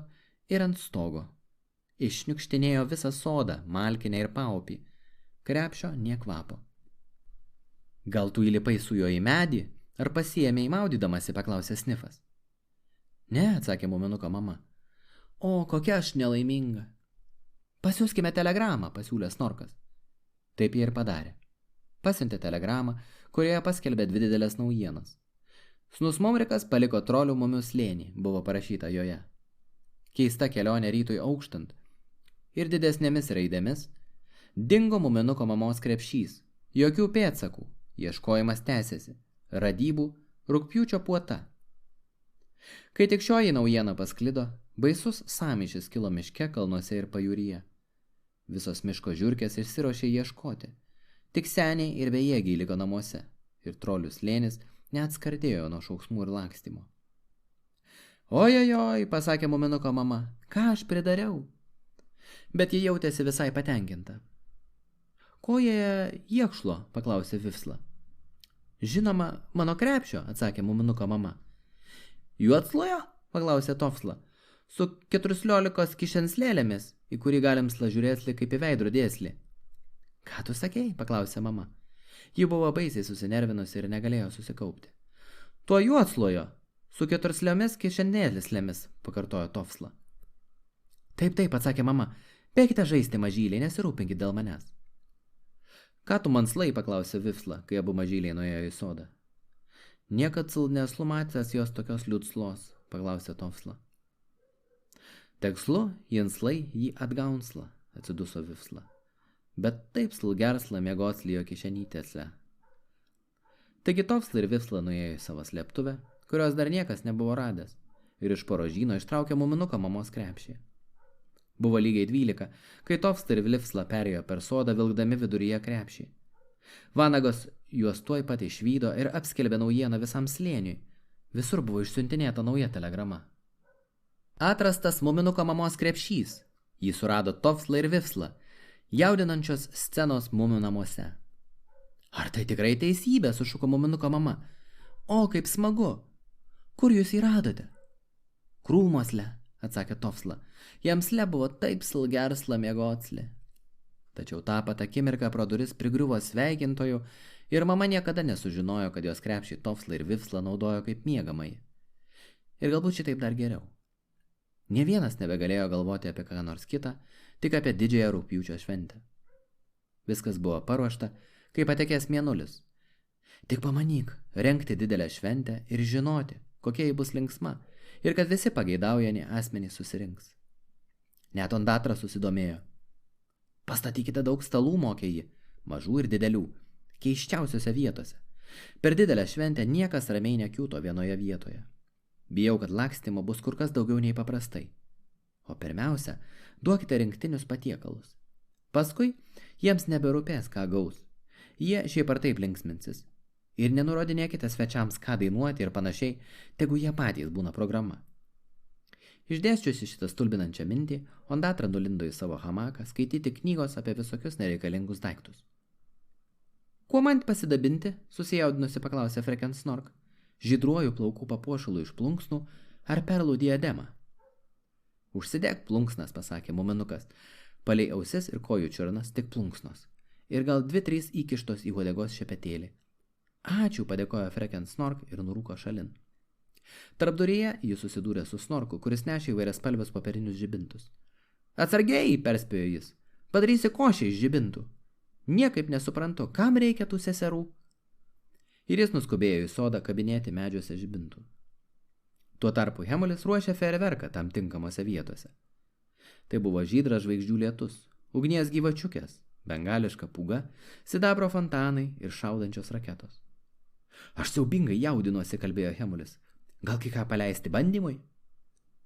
ir ant stogo. Iššniukštinėjo visą sodą, malkinę ir paupį. Krepšio nė kvapo. Gal tu įlipai su juo į medį, ar pasiėmė įmaudydamasi, paklausė Snifas. Ne, atsakė muminuko mama. O, kokia aš nelaiminga. Pasiųskime telegramą, pasiūlė Snorkas. Taip jie ir padarė. Pasiuntė telegramą, kurioje paskelbė 2 didelės naujienas. Snusmumrikas paliko trolių mumių slėnį, buvo parašyta joje. Keista kelionė rytui aukštant. Ir didesnėmis raidėmis dingo muminuko mamos krepšys. Jokių pėdsakų. Ieškojimas tęsėsi. Radybų rugpjūčio puota. Kai tik šioji naujiena pasklido, baisus sąmyšis kilo miške, kalnuose ir pajūryje. Visos miško žiurkės išsiruošė ieškoti. Tik seniai ir bejėgiai liko namuose, ir trolių slėnis neatskardėjo nuo šauksmų ir lakstymo. Ojojoj, pasakė muminuko mama, ką aš pridariau? Bet ji jautėsi visai patenkinta. Ko jie iekšlo, paklausė Vifsla. Žinoma, mano krepšio, atsakė muminuko mama. Juodslojo, paklausė Tofsla, su 14 kišenslėlėmis, į kurį galim slažiūrėsli kaip į veidrodėslį. Ką tu sakei, paklausė mama. Ji buvo baisiai susinervinusi ir negalėjo susikaupti. Tuo juodslojo, su 4 kišenėlislėmis, pakartojo Tofsla. Taip, atsakė mama, bėkite žaisti mažyliai, nesirūpinkit dėl manęs. Ką tu manslai, paklausė Vifsla, kai abu mažyliai nuėjo į sodą. Niekad nesu matęs jos tokios liudslos, paklausė Tofsla. Tekslu, jinslai jį atgaunsla, atsiduso Vifsla. Bet taip slgersla miegoslijo kišenytėse. Taigi Tofsla ir Vifsla nuėjo į savo slėptuvę, kurios dar niekas nebuvo radęs, ir iš po rožyno ištraukė muminuko mamos krepšį. Buvo lygiai 12, kai Tofsla ir Vifsla perėjo per sodą, vilkdami viduryje krepšį. Vanagos juos tuoj pat išvydo ir apskelbė naujieną visam slėniui. Visur buvo išsiuntinėta nauja telegrama. Atrastas muminuko mamos krepšys. Jį surado Tofsla ir Vifsla, jaudinančios scenos mumių namuose. Ar tai tikrai teisybė, sušuko muminuko mama. O, kaip smagu. Kur jūs jį radote? Krūmosle, atsakė Tofsla. Jamsle buvo taip slgersla miegotsli. Tačiau tą pat akimirką pro duris prigriuvo sveikintojų ir mama niekada nesužinojo, kad jos krepšį Tofsla ir Vifsla naudojo kaip miegamąjį. Ir galbūt šitaip dar geriau. Nė vienas nebegalėjo galvoti apie ką nors kitą, tik apie didžiąją rugpjūčio šventę. Viskas buvo paruošta, kai patekės mėnulis. Tik pamanyk, rengti didelę šventę ir žinoti, kokia ji bus linksma, ir kad visi pageidaujami asmenys susirinks. Net Ondatra susidomėjo. Pastatykite daug stalų, mokė ji, mažų ir didelių, keiščiausiose vietose. Per didelę šventę niekas ramiai nekiūto vienoje vietoje. Bijau, kad lakstymo bus kur kas daugiau nei paprastai. O pirmiausia, duokite rinktinius patiekalus. Paskui jiems neberūpės, ką gaus. Jie šiaip ar taip linksminsis. Ir nenurodinėkite svečiams, ką dainuoti ir panašiai, tegu jie patys būna programa. Išdėsčiusi šitą stulbinančią mintį, Ondatra nulindo į savo hamaką skaityti knygos apie visokius nereikalingus daiktus. Kuo man pasidabinti? Susijaudinusi paklausė Freken Snork. Žydruoju plaukų papuošalų iš plunksnų ar perlų diademą? Užsidėk plunksnas, pasakė muminukas. Palei ausis ir kojų čiurnas tik plunksnos. Ir gal 2-3 įkištos į uodegos šepetėlį. Ačiū, padėkojo Freken Snork ir nurūko šalin. Tarpduryje jis susidūrė su Snorku, kuris nešė įvairias spalvės popierinius žibintus. Atsargiai, perspėjo jis, padarysi košę iš žibintų. Niekaip nesuprantu, kam reikia tų seserų. Ir jis nuskubėjo į sodą kabinėti medžiuose žibintų. Tuo tarpu Hemulis ruošė fejerverką tam tinkamose vietose. Tai buvo žydras žvaigždžių lietus, ugnies gyvačiukės, bengališka pūga, sidabro fontanai ir šaudančios raketos. Aš siaubingai jaudinuosi, kalbėjo Hemulis. Gal kai ką paleisti bandymui?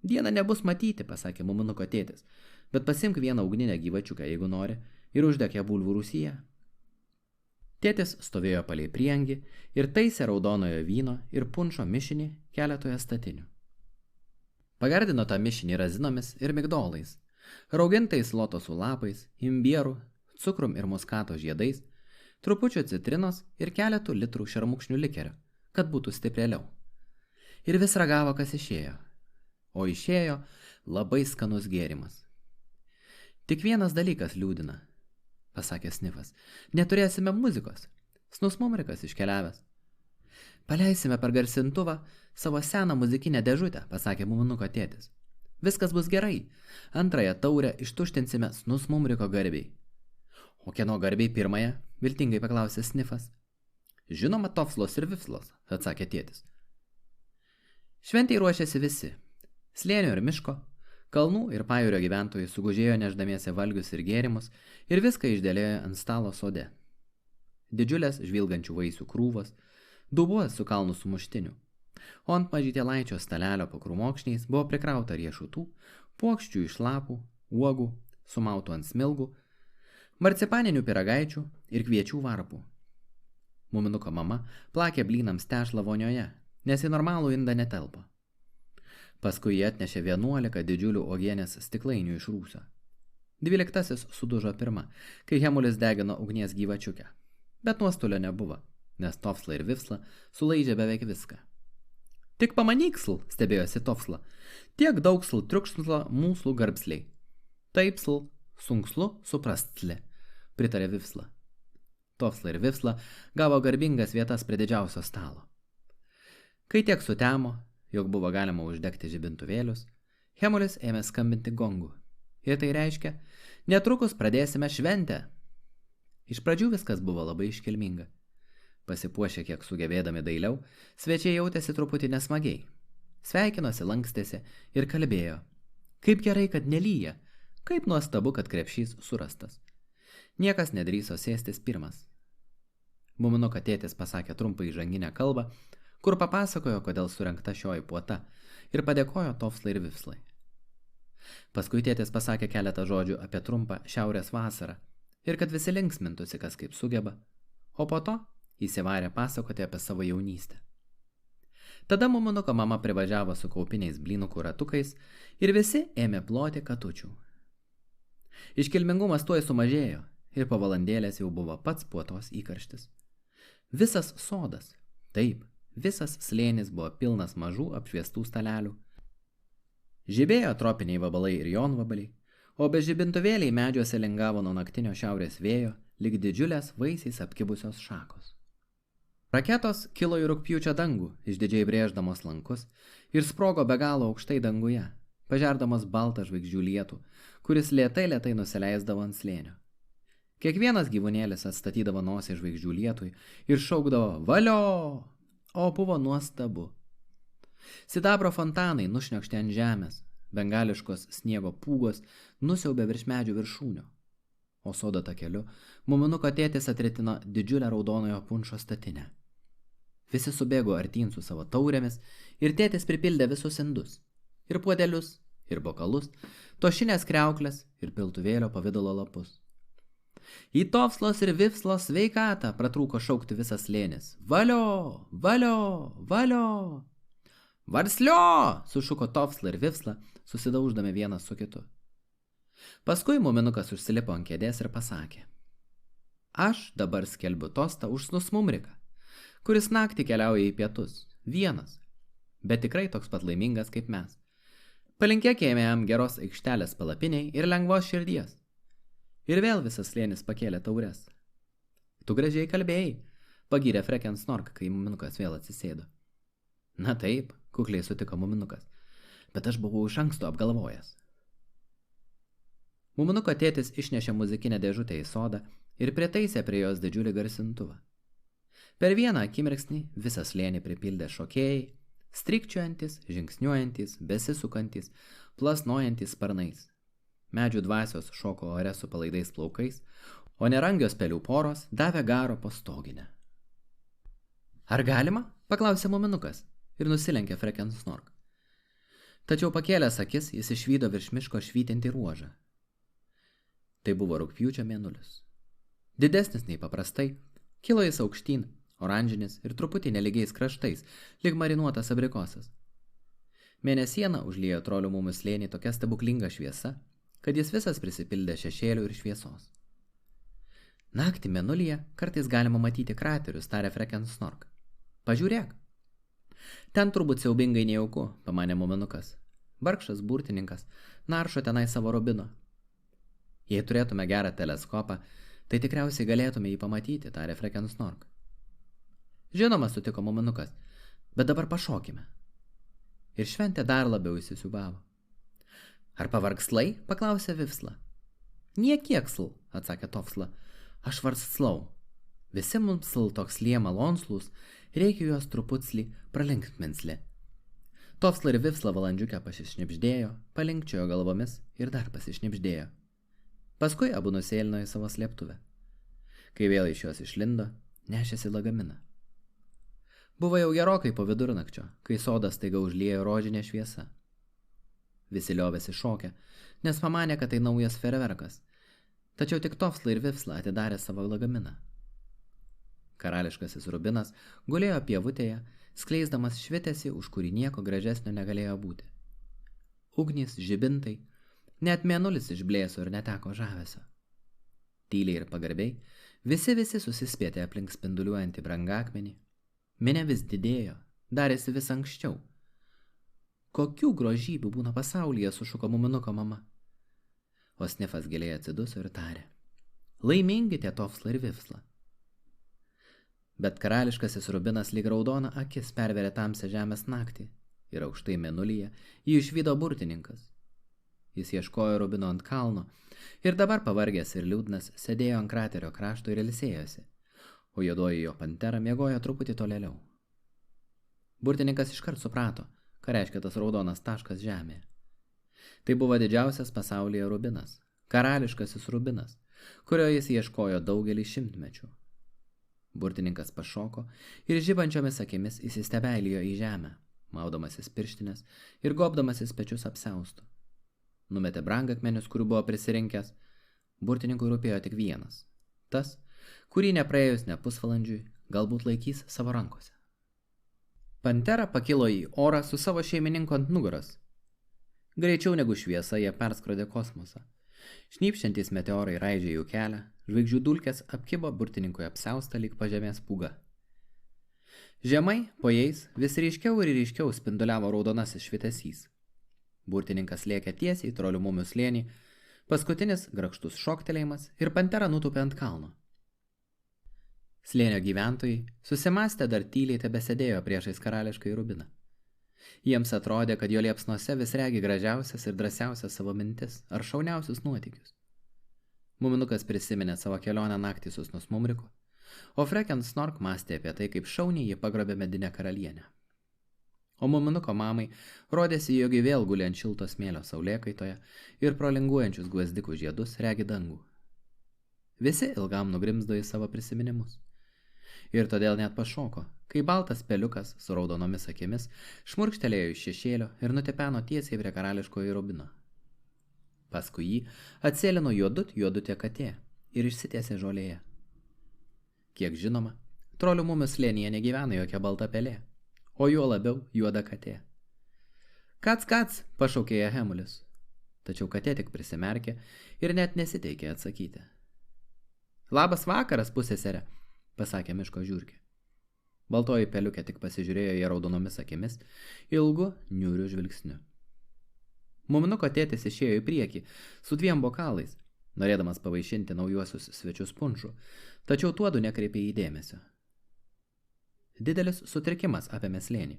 Dieną nebus matyti, pasakė muminuko tėtis, bet pasimk vieną ugninę gyvačiuką, jeigu nori, ir uždek ją bulvų rūsyje. Tėtis stovėjo palei priengį ir taisė raudonojo vyno ir punšo mišinį keletoje statinių. Pagardino tą mišinį razinomis ir migdolais, raugintais lotosų lapais, imbierų, cukrum ir muskato žiedais, trupučiu citrinos ir keletų litrų šermukšnių likerio, kad būtų stiprėliau. Ir vis ragavo, kas išėjo. O išėjo labai skanus gėrimas. Tik vienas dalykas liūdina, pasakė Snifas. Neturėsime muzikos. Snusmumrikas iškeliavęs. Paleisime per garsintuvą savo seną muzikinę dėžutę, pasakė muminuko tėtis. Viskas bus gerai. Antrąją taurę ištuštinsime Snusmumriko garbiai. O kieno garbiai pirmąją? Viltingai paklausė Snifas. Žinoma, Tofslos ir Vifslos, atsakė tėtis. Šventei ruošėsi visi. Slėnio ir miško, kalnų ir pajūrio gyventojai sugužėjo neždamiesi valgius ir gėrimus ir viską išdėlėjo ant stalo sode. Didžiulės žvilgančių vaisių krūvos, dubuos su kalnų sumuštiniu, o ant mažytėlaičio stalelio po krūmokšniais buvo prikrauta riešutų, puokščių iš lapų, uogų, sumautų ant smilgų, marcipaninių pyragaičių ir kviečių varpų. Muminuko mama plakė blynams tešlą vonioje, nes į normalų indą netelpo. Paskui jie atnešė 11 didžiulių uogienės stiklainių iš rūsio. 12 sudužo pirma, kai Hemulis degino ugnies gyvačiukę. Bet nuostolio nebuvo, nes Tofsla ir Vifsla sulaižė beveik viską. Tik pamanyk, sl, stebėjosi Tofsla, tiek daug sl triukšsla mūsų garbsliai. Taip sl, sunkslu suprastsli, pritarė Vifsla. Tofsla ir Vifsla gavo garbingas vietas prie didžiausio stalo. Kai tiek sutemo, jog buvo galima uždegti žibintuvėlius, Hemulis ėmė skambinti gongu. Ir tai reiškia, netrukus pradėsime šventę. Iš pradžių viskas buvo labai iškilminga. Pasipuošę kiek sugebėdami dailiau, svečiai jautėsi truputį nesmagiai. Sveikinosi, lankstėsi ir kalbėjo. Kaip gerai, kad nelyja, kaip nuostabu, kad krepšys surastas. Niekas nedrįso sėstis pirmas. Muminuko tėtis pasakė trumpą įžanginę kalbą, kur papasakojo, kodėl surengta šioji puota, ir padėkojo Tofslai ir Vifslai. Paskui tėtis pasakė keletą žodžių apie trumpą šiaurės vasarą ir kad visi linksmintųsi, kas kaip sugeba, o po to įsivarė pasakoti apie savo jaunystę. Tada muminuko mama privažiavo su kaupiniais blynukų ratukais ir visi ėmė ploti katučių. Iškilmingumas tuoj sumažėjo ir po valandėlės jau buvo pats puotos įkarštis. Visas sodas, taip, visas slėnis buvo pilnas mažų apšviestų stalelių. Žibėjo tropiniai vabalai ir jonvabaliai, o be žibintuvėliai medžiuose lingavo nuo naktinio šiaurės vėjo lyg didžiulės vaisiais apkibusios šakos. Raketos kilo į rugpjūčio dangų, išdidžiai brėždamos lankus, ir sprogo be galo aukštai danguje, pažerdamos baltą žvaigždžių lietų, kuris lėtai nusileisdavo ant slėnio. Kiekvienas gyvūnėlis atstatydavo nosį žvaigždžių lietui ir šaukdavo valio, o buvo nuostabu. Sidabro fontanai nušniokštė ant žemės, bengališkos sniego pūgos nusiaubė virš medžių viršūnių, o sodo takeliu muminuko tėtis atritino didžiulę raudonojo punšo statinę. Visi subėgo artyn su savo taurėmis ir tėtis pripildė visus indus. Ir puodelius, ir bokalus, tošinės kriauklės ir piltuvėlio pavidalo lapus. Į Tofslos ir Vifslos sveikatą pratrūko šaukti visas slėnis. Valio, valio, valio. Varslio, sušuko Tofsla ir Vifsla, susidauždami vienas su kitu. Paskui muminukas užsilipo ant kėdės ir pasakė: Aš dabar skelbiu tostą už Snus Mumriką, kuris naktį keliauja į pietus, vienas, bet tikrai toks pat laimingas kaip mes. Palinkėkime jam geros aikštelės palapiniai ir lengvos širdies. Ir vėl visas slėnis pakėlė taures. Tu gražiai kalbėjai, pagyrė Freken Snork, kai muminukas vėl atsisėdo. Na taip, kukliai sutiko muminukas, bet aš buvau iš anksto apgalvojęs. Muminuko tėtis išnešė muzikinę dėžutę į sodą ir pritaisė prie jos didžiulį garsintuvą. Per vieną akimirksnį visą slėnį pripildė šokėjai, strikčiuojantis, žingsniuojantis, besisukantis, plasnojantis sparnais. Medžių dvasios šoko ore su palaidais plaukais, o nerangios pelių poros davė garo po stoginę. Ar galima? Paklausė muminukas ir nusilenkė Freken Snork. Tačiau pakėlęs akis jis išvydo virš miško švytintį ruožą. Tai buvo rugpjūčio mėnulis. Didesnis nei paprastai, kilo jis aukštyn, oranžinis ir truputį nelygiais kraštais, lyg marinuotas abrikosas. Mėnesiena užliejo trolių mumių slėnį tokia stebuklinga šviesa, kad jis visas prisipildė šešėlių ir šviesos. Naktį mėnulyje kartais galima matyti kraterius, tarė Freken Snork. Pažiūrėk. Ten turbūt siaubingai nejauku, pamanė muminukas. Vargšas burtininkas naršo tenai savo robino. Jei turėtume gerą teleskopą, tai tikriausiai galėtume jį pamatyti, tarė Freken Snork. Žinoma, sutiko muminukas, bet dabar pašokime. Ir šventė dar labiau įsisiūbavo. Ar pavargslai? Paklausė Vifsla. Niekiek sl, atsakė Tofsla. Aš vargslau. Visi mums sl toks lie malonslus, reikia juos truputslį pralinksminsli. Tofsla ir Vifsla valandžiukę pasišnipždėjo, palinkčiojo galvomis ir dar pasišnipždėjo. Paskui abu nusėlino į savo slėptuvę. Kai vėl iš jos išlindo, nešėsi lagaminą. Buvo jau gerokai po vidurnakčio, kai sodas staiga užliejo rožinė šviesa. Visi liovėsi šokę, nes pamanė, kad tai naujas fejerverkas, tačiau tik Tofsla ir Vifsla atidarė savo lagaminą. Karališkasis rubinas gulėjo pievutėje, skleisdamas šviesesį, už kurį nieko gražesnio negalėjo būti. Ugnys, žibintai, net mėnulis išblėso ir neteko žavesio. Tyliai ir pagarbiai visi susispietė aplink spinduliuojantį brangakmenį. Minia vis didėjo, darėsi vis anksčiau. Kokių grožybių būna pasaulyje, sušuko muminuko mama. O Snifas giliai atsiduso ir tarė: Laimingi tie Tofsla ir Vifsla. Bet karališkasis rubinas lyg raudona akis perverė tamsią žemės naktį ir aukštai mėnulyje jį išvydo burtininkas. Jis ieškojo rubino ant kalno ir dabar pavargęs ir liūdnas sėdėjo ant kraterio krašto ir ilsėjosi, o juodoji jo pantera miegojo truputį tolėliau. Burtininkas iškart suprato, ką reiškia tas raudonas taškas žemėje. Tai buvo didžiausias pasaulyje rubinas, karališkasis rubinas, kurio jis ieškojo daugelį šimtmečių. Burtininkas pašoko ir žibančiomis akimis įsistebeilijo į žemę, maudamasis pirštinės ir gobdamasis pečius apsiaustų. Numetė brangakmenius, kurių buvo prisirinkęs. Burtininkui rūpėjo tik vienas, tas, kurį nepraėjus ne pusvalandžiui galbūt laikys savo rankose. Pantera pakilo į orą su savo šeimininku ant nugaros. Greičiau negu šviesa jie perskrodė kosmosą. Šnypščiantys meteorai raižė jų kelią, žvaigždžių dulkės apkibo burtininkui apsiaustą lyg pažemės pūga. Žemai, po jais, vis ryškiau ir ryškiau spinduliavo raudonasis švitesys. Burtininkas lėkė tiesiai į trolių mumių slėnį, paskutinis grakštus šoktelėjimas ir pantera nutūpė ant kalno. Slėnio gyventojai susimąstę dar tyliai tebesėdėjo priešais karališkai rubiną. Jiems atrodė, kad jo liepsnose vis regi gražiausias ir drąsiausias savo mintis ar šauniausius nuotykius. Muminukas prisiminė savo kelionę naktį su Snus Mumriku, o Freken Snork mąstė apie tai, kaip šauniai jį pagrobė medinę karalienę. O muminuko mamai rodėsi, jog vėl guli ant šilto smėlio saulėkaitoje ir pro linguojančius gvazdikų žiedus regi dangų. Visi ilgam nugrimzdo į savo prisiminimus. ir todėl net pašoko, kai baltas peliukas su raudonomis akimis šmurkštelėjo iš šešėlio ir nutepeno tiesiai prie karališkojo Rubino. Paskui jį atsėlino juodutė katė ir išsitiesė žolėje. Kiek žinoma, trolių mumių slėnyje negyvena jokia balta pelė, o juo labiau juoda katė. Kac, pašaukė ją Hemulis, tačiau katė tik prisimerkė ir net nesiteikė atsakyti. Labas vakaras, pusseserė, pasakė miško žiurkė. Baltoji peliukė tik pasižiūrėjo ją raudonomis akimis, ilgu, niūriu žvilgsniu. Muminuko tėtis išėjo į priekį su 2 bokalais, norėdamas pavaišinti naujuosius svečius punšu, tačiau tuodu nekreipė į dėmesio. Didelis sutrikimas apėmė slėnį,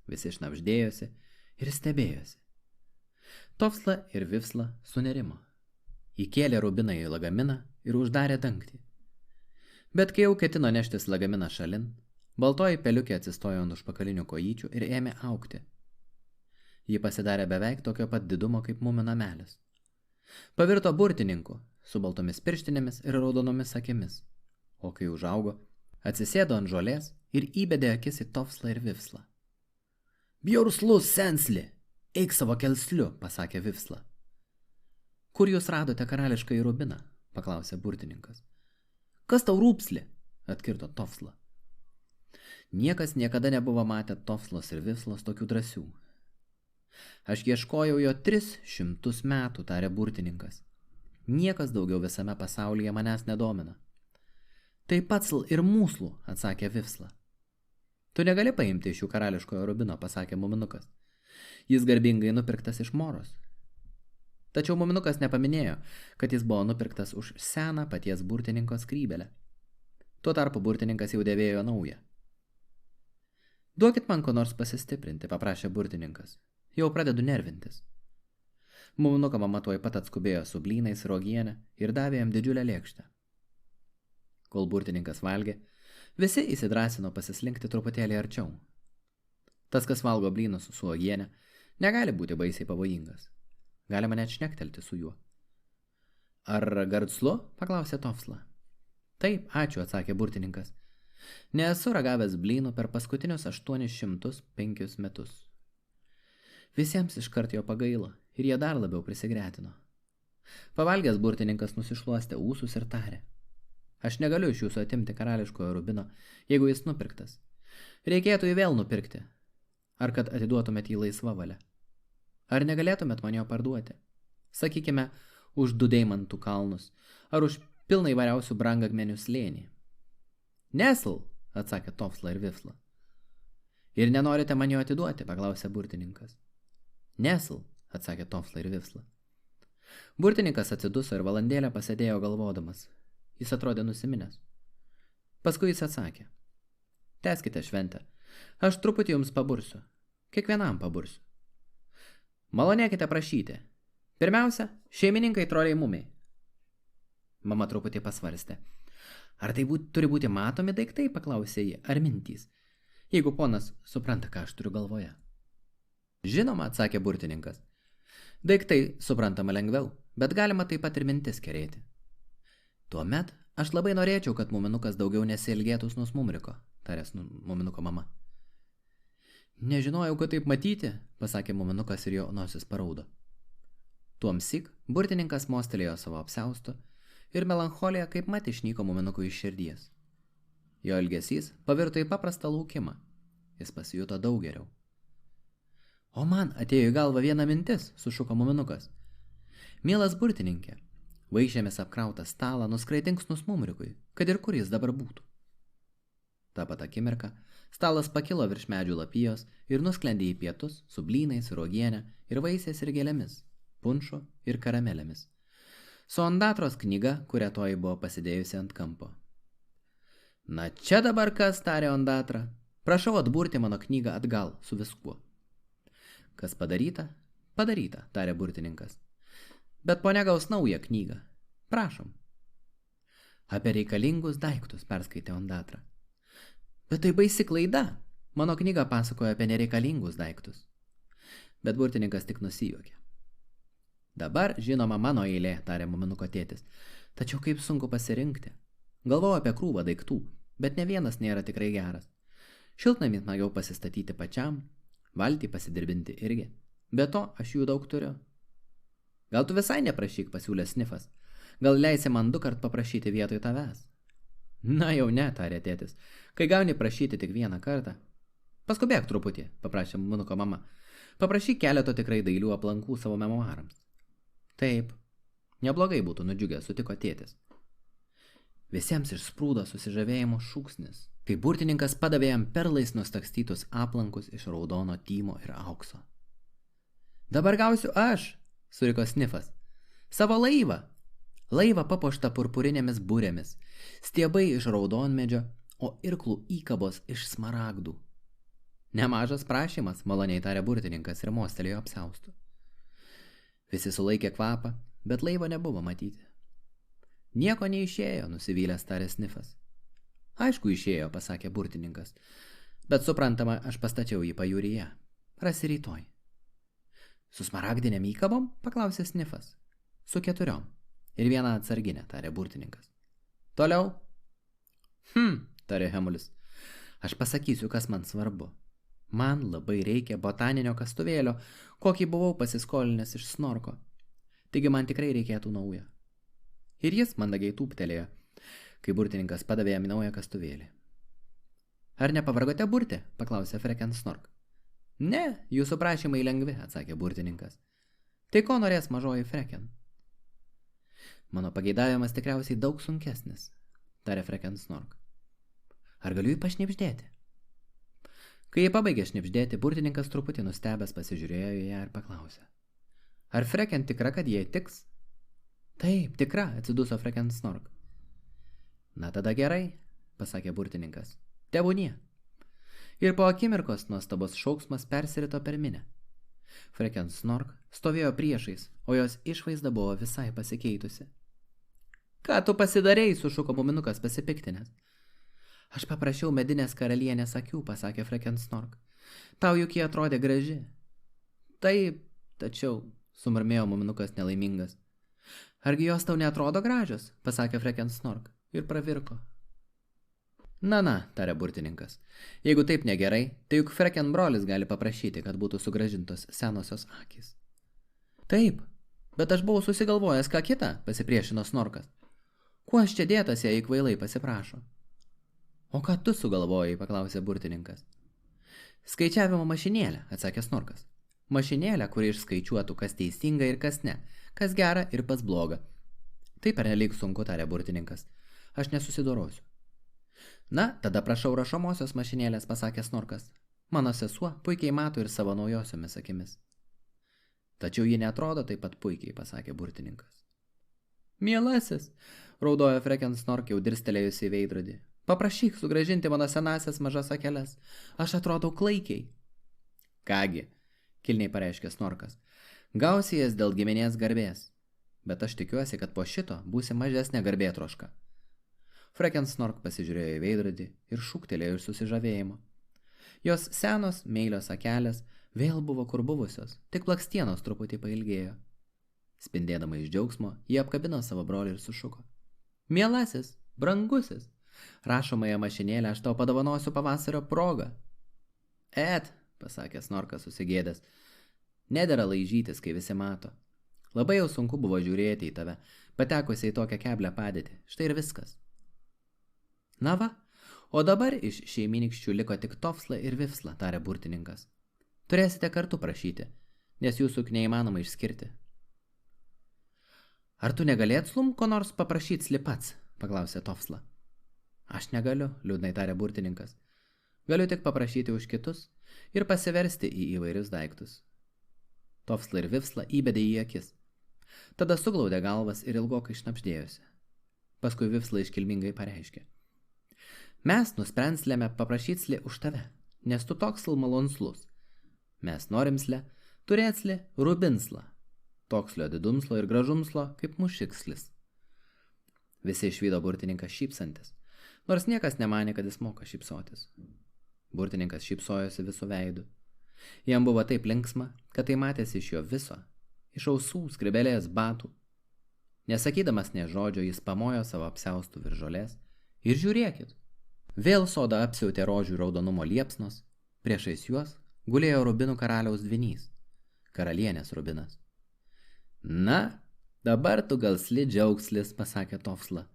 visi šnabždėjosi ir stebėjosi. Tofsla ir Vifsla sunerimo. Įkėlė Rubiną į lagaminą ir uždarė dangtį. Bet kai jau ketino neštis lagaminą šalin, baltoji peliukė atsistojo ant užpakalinių kojyčių ir ėmė augti. Ji pasidarė beveik tokio pat didumo kaip mumių namelis. Pavirto burtininku su baltomis pirštinėmis ir raudonomis akimis, o kai užaugo, atsisėdo ant žolės ir įbedė akis į Tofslą ir Vifslą. Bjaurslus sensli, eik savo kelsliu, pasakė Vifsla. Kur jūs radote karališkąjį Rubiną, paklausė burtininkas. Kas tau rūpsli, atkirto Tofsla. Niekas niekada nebuvo matę Tofslos ir Vifslos tokių drąsių. Aš ieškojau jo 300 metų, tarė burtininkas. Niekas daugiau visame pasaulyje manęs nedomina. Tai Patsl ir Mūslų, atsakė Vifsla. Tu negali paimti iš jų karališkojo Rubino, pasakė muminukas. Jis garbingai nupirktas iš Moros. Tačiau muminukas nepaminėjo, kad jis buvo nupirktas už seną paties burtininko skrybelę. Tuo tarpu burtininkas jau dėvėjo naują. Duokit man ko nors pasistiprinti, paprašė burtininkas. Jau pradedu nervintis. Muminuko mama tuoj pat atskubėjo su blynais ir uogiene ir davė jam didžiulę lėkštę. Kol burtininkas valgė, visi įsidrąsino pasislinkti truputėlį arčiau. Tas, kas valgo blynus su uogiene, negali būti baisiai pavojingas. Galima net šnektelti su juo. Ar gardslu? Paklausė Tofsla. Taip, ačiū, atsakė burtininkas. Nesu ragavęs blynų per paskutinius 805 metus. Visiems iškart jo pagailo ir jie dar labiau prisigretino. Pavalgęs burtininkas nusišluostė ūsus ir tarė. Aš negaliu iš jūsų atimti karališkojo Rubino, jeigu jis nupirktas. Reikėtų jį vėl nupirkti. Ar kad atiduotumėt jį laisva valia. Ar negalėtumėt man jo parduoti? Sakykime, už 2 deimantų kalnus, ar už pilną įvairiausių brangakmenių slėnį. Nesl, atsakė Tofsla ir Vifsla. Ir nenorite man jo atiduoti, paklausė burtininkas. Nesl, atsakė Tofsla ir Vifsla. Burtininkas atsiduso ir valandėlę pasėdėjo galvodamas. Jis atrodė nusiminęs. Paskui jis atsakė. Tęskite šventę. Aš truputį jums pabursiu. Kiekvienam pabursiu. Malonėkite prašyti. Pirmiausia, šeimininkai troliai mumiai. Mama truputį pasvarstė. Ar tai turi būti matomi daiktai, paklausė ji, ar mintys? Jeigu ponas supranta, ką aš turiu galvoje. Žinoma, atsakė burtininkas. Daiktai suprantama lengviau, bet galima taip pat ir mintis kerėti. Tuomet aš labai norėčiau, kad muminukas daugiau nesiilgėtus nuo Smumriko, tarės muminuko mama. Nežinojau, kad taip matyti, pasakė muminukas ir jo nosis paraudo. Tuomsyk burtininkas mostelėjo savo apsiaustu ir melancholija kaip mat išnyko muminukui iš širdies. Jo ilgesys pavirto į paprastą laukimą. Jis pasijuto daug geriau. O man atėjo į galvą viena mintis, sušuko muminukas. Mielas burtininkė, vaišėmis apkrautą stalą nuskraidinks Smumrikui, kad ir kur jis dabar būtų. Ta pat akimirka stalas pakilo virš medžių lapijos ir nusklendė į pietus su blynais ir uogiene ir vaisiais ir gėlėmis, punšu ir karamelėmis. Su Ondatros knyga, kurią toji buvo pasidėjusi ant kampo. Na čia dabar kas, tarė Ondatra. Prašau atburti mano knygą atgal su viskuo. Kas padaryta? Padaryta, tarė burtininkas. Bet ponia gaus naują knygą. Prašom. Apie reikalingus daiktus, perskaitė Ondatra. Bet tai baisi klaida. Mano knyga pasakoja apie nereikalingus daiktus. Bet burtininkas tik nusijuokė. Dabar, žinoma, mano eilė, tarė muminuko tėtis. Tačiau kaip sunku pasirinkti. Galvojau apie krūvą daiktų, bet ne vienas nėra tikrai geras. Šiltnamį smagiau pasistatyti pačiam, valtį pasidirbinti irgi. Be to, aš jų daug turiu. Gal tu visai neprašyk, pasiūlė Snifas. Gal leisi man 2 kart paprašyti vietoj tavęs? Na jau ne, tarė tėtis. Kai gauni prašyti tik 1 kartą. Paskubėk truputį, paprašė Muminuko mama. Paprašyk keleto tikrai dailių aplankų savo memoarams. Taip, neblogai būtų, nudžiugęs, sutiko tėtis. Visiems išsprūdo susižavėjimo šūksnis, kai burtininkas padavė jam perlais nustakstytus aplankus iš raudono tymo ir aukso. Dabar gausiu aš, suriko Snifas, savo laivą. Laivą papuoštą purpurinėmis burėmis, stiebai iš raudonmedžio, o irklų įkabos iš smaragdų. Nemažas prašymas, maloniai tarė burtininkas ir mostelėjo apsiaustu. Visi sulaikė kvapą, bet laivo nebuvo matyti. Nieko neišėjo, nusivylęs tarė Snifas. Aišku išėjo, pasakė burtininkas, bet suprantama, aš pastačiau jį pajūryje. Rasi rytoj. Su smaragdinėm įkabom, paklausė Snifas. Su 4. Ir 1 atsarginė, tarė burtininkas. Toliau. Tarė Hemulis. Aš pasakysiu, kas man svarbu. Man labai reikia botaninio kastuvėlio, kokį buvau pasiskolinęs iš Snorko. Taigi man tikrai reikėtų naujo. Ir jis mandagiai tūptelėjo, kai burtininkas padavė jam naują kastuvėlį. Ar nepavargote burti? Paklausė Freken Snork. Ne, jūsų prašymai lengvi, atsakė burtininkas. Tai ko norės mažoji Freken? Mano pageidavimas tikriausiai daug sunkesnis, tarė Freken Snork. Ar galiu jį pašnibždėti? Kai jį pabaigė šnibždėti, burtininkas truputį nustebęs pasižiūrėjo į ją ir paklausė. Ar Freken tikra, kad jie tiks? Taip, tikra, atsiduso Freken Snork. Na tada gerai, pasakė burtininkas. Tebūnie. Ir po akimirkos nuostabos šauksmas persirito per minę. Freken Snork stovėjo priešais, o jos išvaizda buvo visai pasikeitusi. Ką tu pasidarei, sušuko Muminukas pasipiktinęs. Aš paprašiau medinės karalienės akių, pasakė Freken Snork. Tau juk jie atrodė graži. Taip, tačiau, sumurmėjo Muminukas nelaimingas. Argi jos tau neatrodo gražios, pasakė Freken Snork ir pravirko. Na, tarė burtininkas. Jeigu taip negerai, tai juk Freken brolis gali paprašyti, kad būtų sugrąžintos senosios akys. Taip, bet aš buvau susigalvojęs ką kitą, pasipriešino Snorkas. Kuo aš čia dėtas, jei kvailai pasiprašo? O ką tu sugalvojai, paklausė burtininkas. Skaičiavimo mašinėlę, atsakė Snorkas. Mašinėlę, kuri išskaičiuotų, kas teisinga ir kas ne, kas gera ir pas bloga. Tai pernelyg sunku, tarė burtininkas. Aš nesusidorosiu. Na, tada prašau rašomosios mašinėlės, pasakė Snorkas. Mano sesuo puikiai mato ir savo naujosiomis akimis. Tačiau ji neatrodo taip pat puikiai, pasakė burtininkas. Mielasis, raudojo Freken Snork jau dirstelėjusi į veidrodį. Paprašyk sugrąžinti mano senasias mažas akeles. Aš atrodau klaikiai. Kągi, kilniai pareiškė Snorkas. Gausi jas dėl giminės garbės. Bet aš tikiuosi, kad po šito būsi mažesnė garbėtroška. Freken Snork pasižiūrėjo į veidrodį ir šūktelėjo iš susižavėjimo. Jos senos, meilios akelės vėl buvo kur buvusios, tik blakstienos truputį pailgėjo. Spindėdama iš džiaugsmo, jie apkabino savo brolį ir sušuko. Mielasis, brangusis, rašomąją mašinėlę aš tau padovanosiu pavasario progą. Pasakė Snorkas susigėdęs. Nedera laižytis, kai visi mato. Labai jau sunku buvo žiūrėti į tave, patekusi į tokią keblią padėtį. Štai ir viskas. Na va, o dabar iš šeiminikščių liko tik Tofsla ir Vifsla, tarė burtininkas. Turėsite kartu prašyti, nes jūsų neįmanoma išskirti. Ar tu negalėtum ko nors paprašyti slipats, paklausė Tofsla. Aš negaliu, liūdnai tarė burtininkas. Galiu tik paprašyti už kitus ir pasiversti į įvairius daiktus. Tofsla ir Vifsla įbedė į akis. Tada suglaudė galvas ir ilgokai šnapždėjosi. Paskui Vifsla iškilmingai pareiškė. Mes nusprenslėme paprašytsli už tave, nes tu toksl malonslus. Mes norimsle, turėtsli rubinsla, tokslio didumslo ir gražumslo kaip mušikslis. Visi išvydo burtininką šypsantis, nors niekas nemanė, kad jis moka šypsotis. Burtininkas šypsojosi visų veidų. Jam buvo taip linksma, kad tai matėsi iš jo viso, iš ausų, skribelės, batų. Nesakydamas nė žodžio, jis pamojo savo apsiaustų virš žolės ir žiūrėkit, Vėl sodą apsiautė rožių raudonumo liepsnos, priešais juos gulėjo rubinų karaliaus dvynys, karalienės rubinas. Na, dabar tu gal slidžiaugslis, pasakė Tofsla.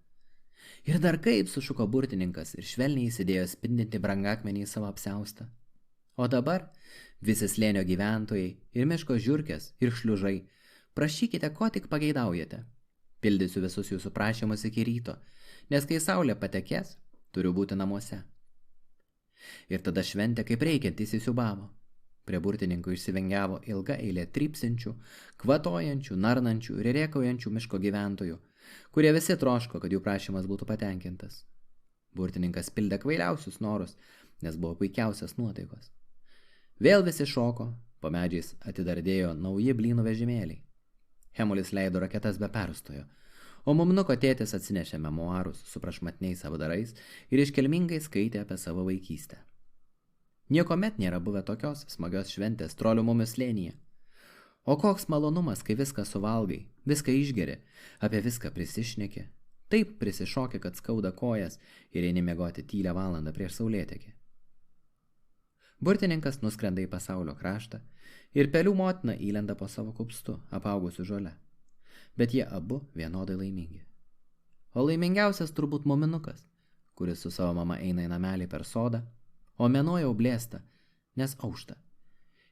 Ir dar kaip, sušuko burtininkas ir švelniai įsidėjo spindinti brangakmenį į savo apsiaustą. O dabar visi slėnio gyventojai ir miško žiurkės ir šliužai, prašykite, ko tik pageidaujate. Pildysiu visus jūsų prašymus iki ryto, nes kai saulė patekės, turiu būti namuose. Ir tada šventė kaip reikiant įsisiubavo. Prie burtininkų išsivengiavo ilga eilė trypsinčių, kvatojančių, narnančių ir rėkaujančių miško gyventojų, kurie visi troško, kad jų prašymas būtų patenkintas. Burtininkas pildė kvailiausius norus, nes buvo puikiausias nuotaikos. Vėl visi šoko, po medžiais atidardėjo nauji blynų vežimėliai. Hemulis leido raketas be perstojo, o Mumnuko tėtis atsinešė memuarus su prašmatniais apdarais ir iškilmingai skaitė apie savo vaikystę. Niekuomet nėra buvę tokios smagios šventės Trolių Mumių slėnyje. O koks malonumas, kai viską suvalgai, viską išgeri, apie viską prisišneki, taip prisišoki, kad skauda kojas ir eini miegoti tylią valandą prieš saulėtekį. Burtininkas nuskrenda į pasaulio kraštą ir pelių motina įlenda po savo kupstu, apaugusiu žole. Bet jie abu vienodai laimingi. O laimingiausias turbūt Muminukas, kuris su savo mama eina į namelį per sodą, o mėnuo jau blėsta, nes aušta.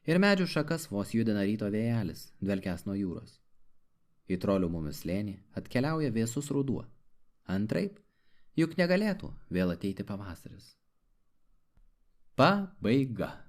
Ir medžių šakas vos judina ryto vėjelis, dvelkęs nuo jūros. Į Trolių Mumių slėnį atkeliauja vėsus ruduo. Antraip, juk negalėtų vėl ateiti pavasaris. Pabaiga.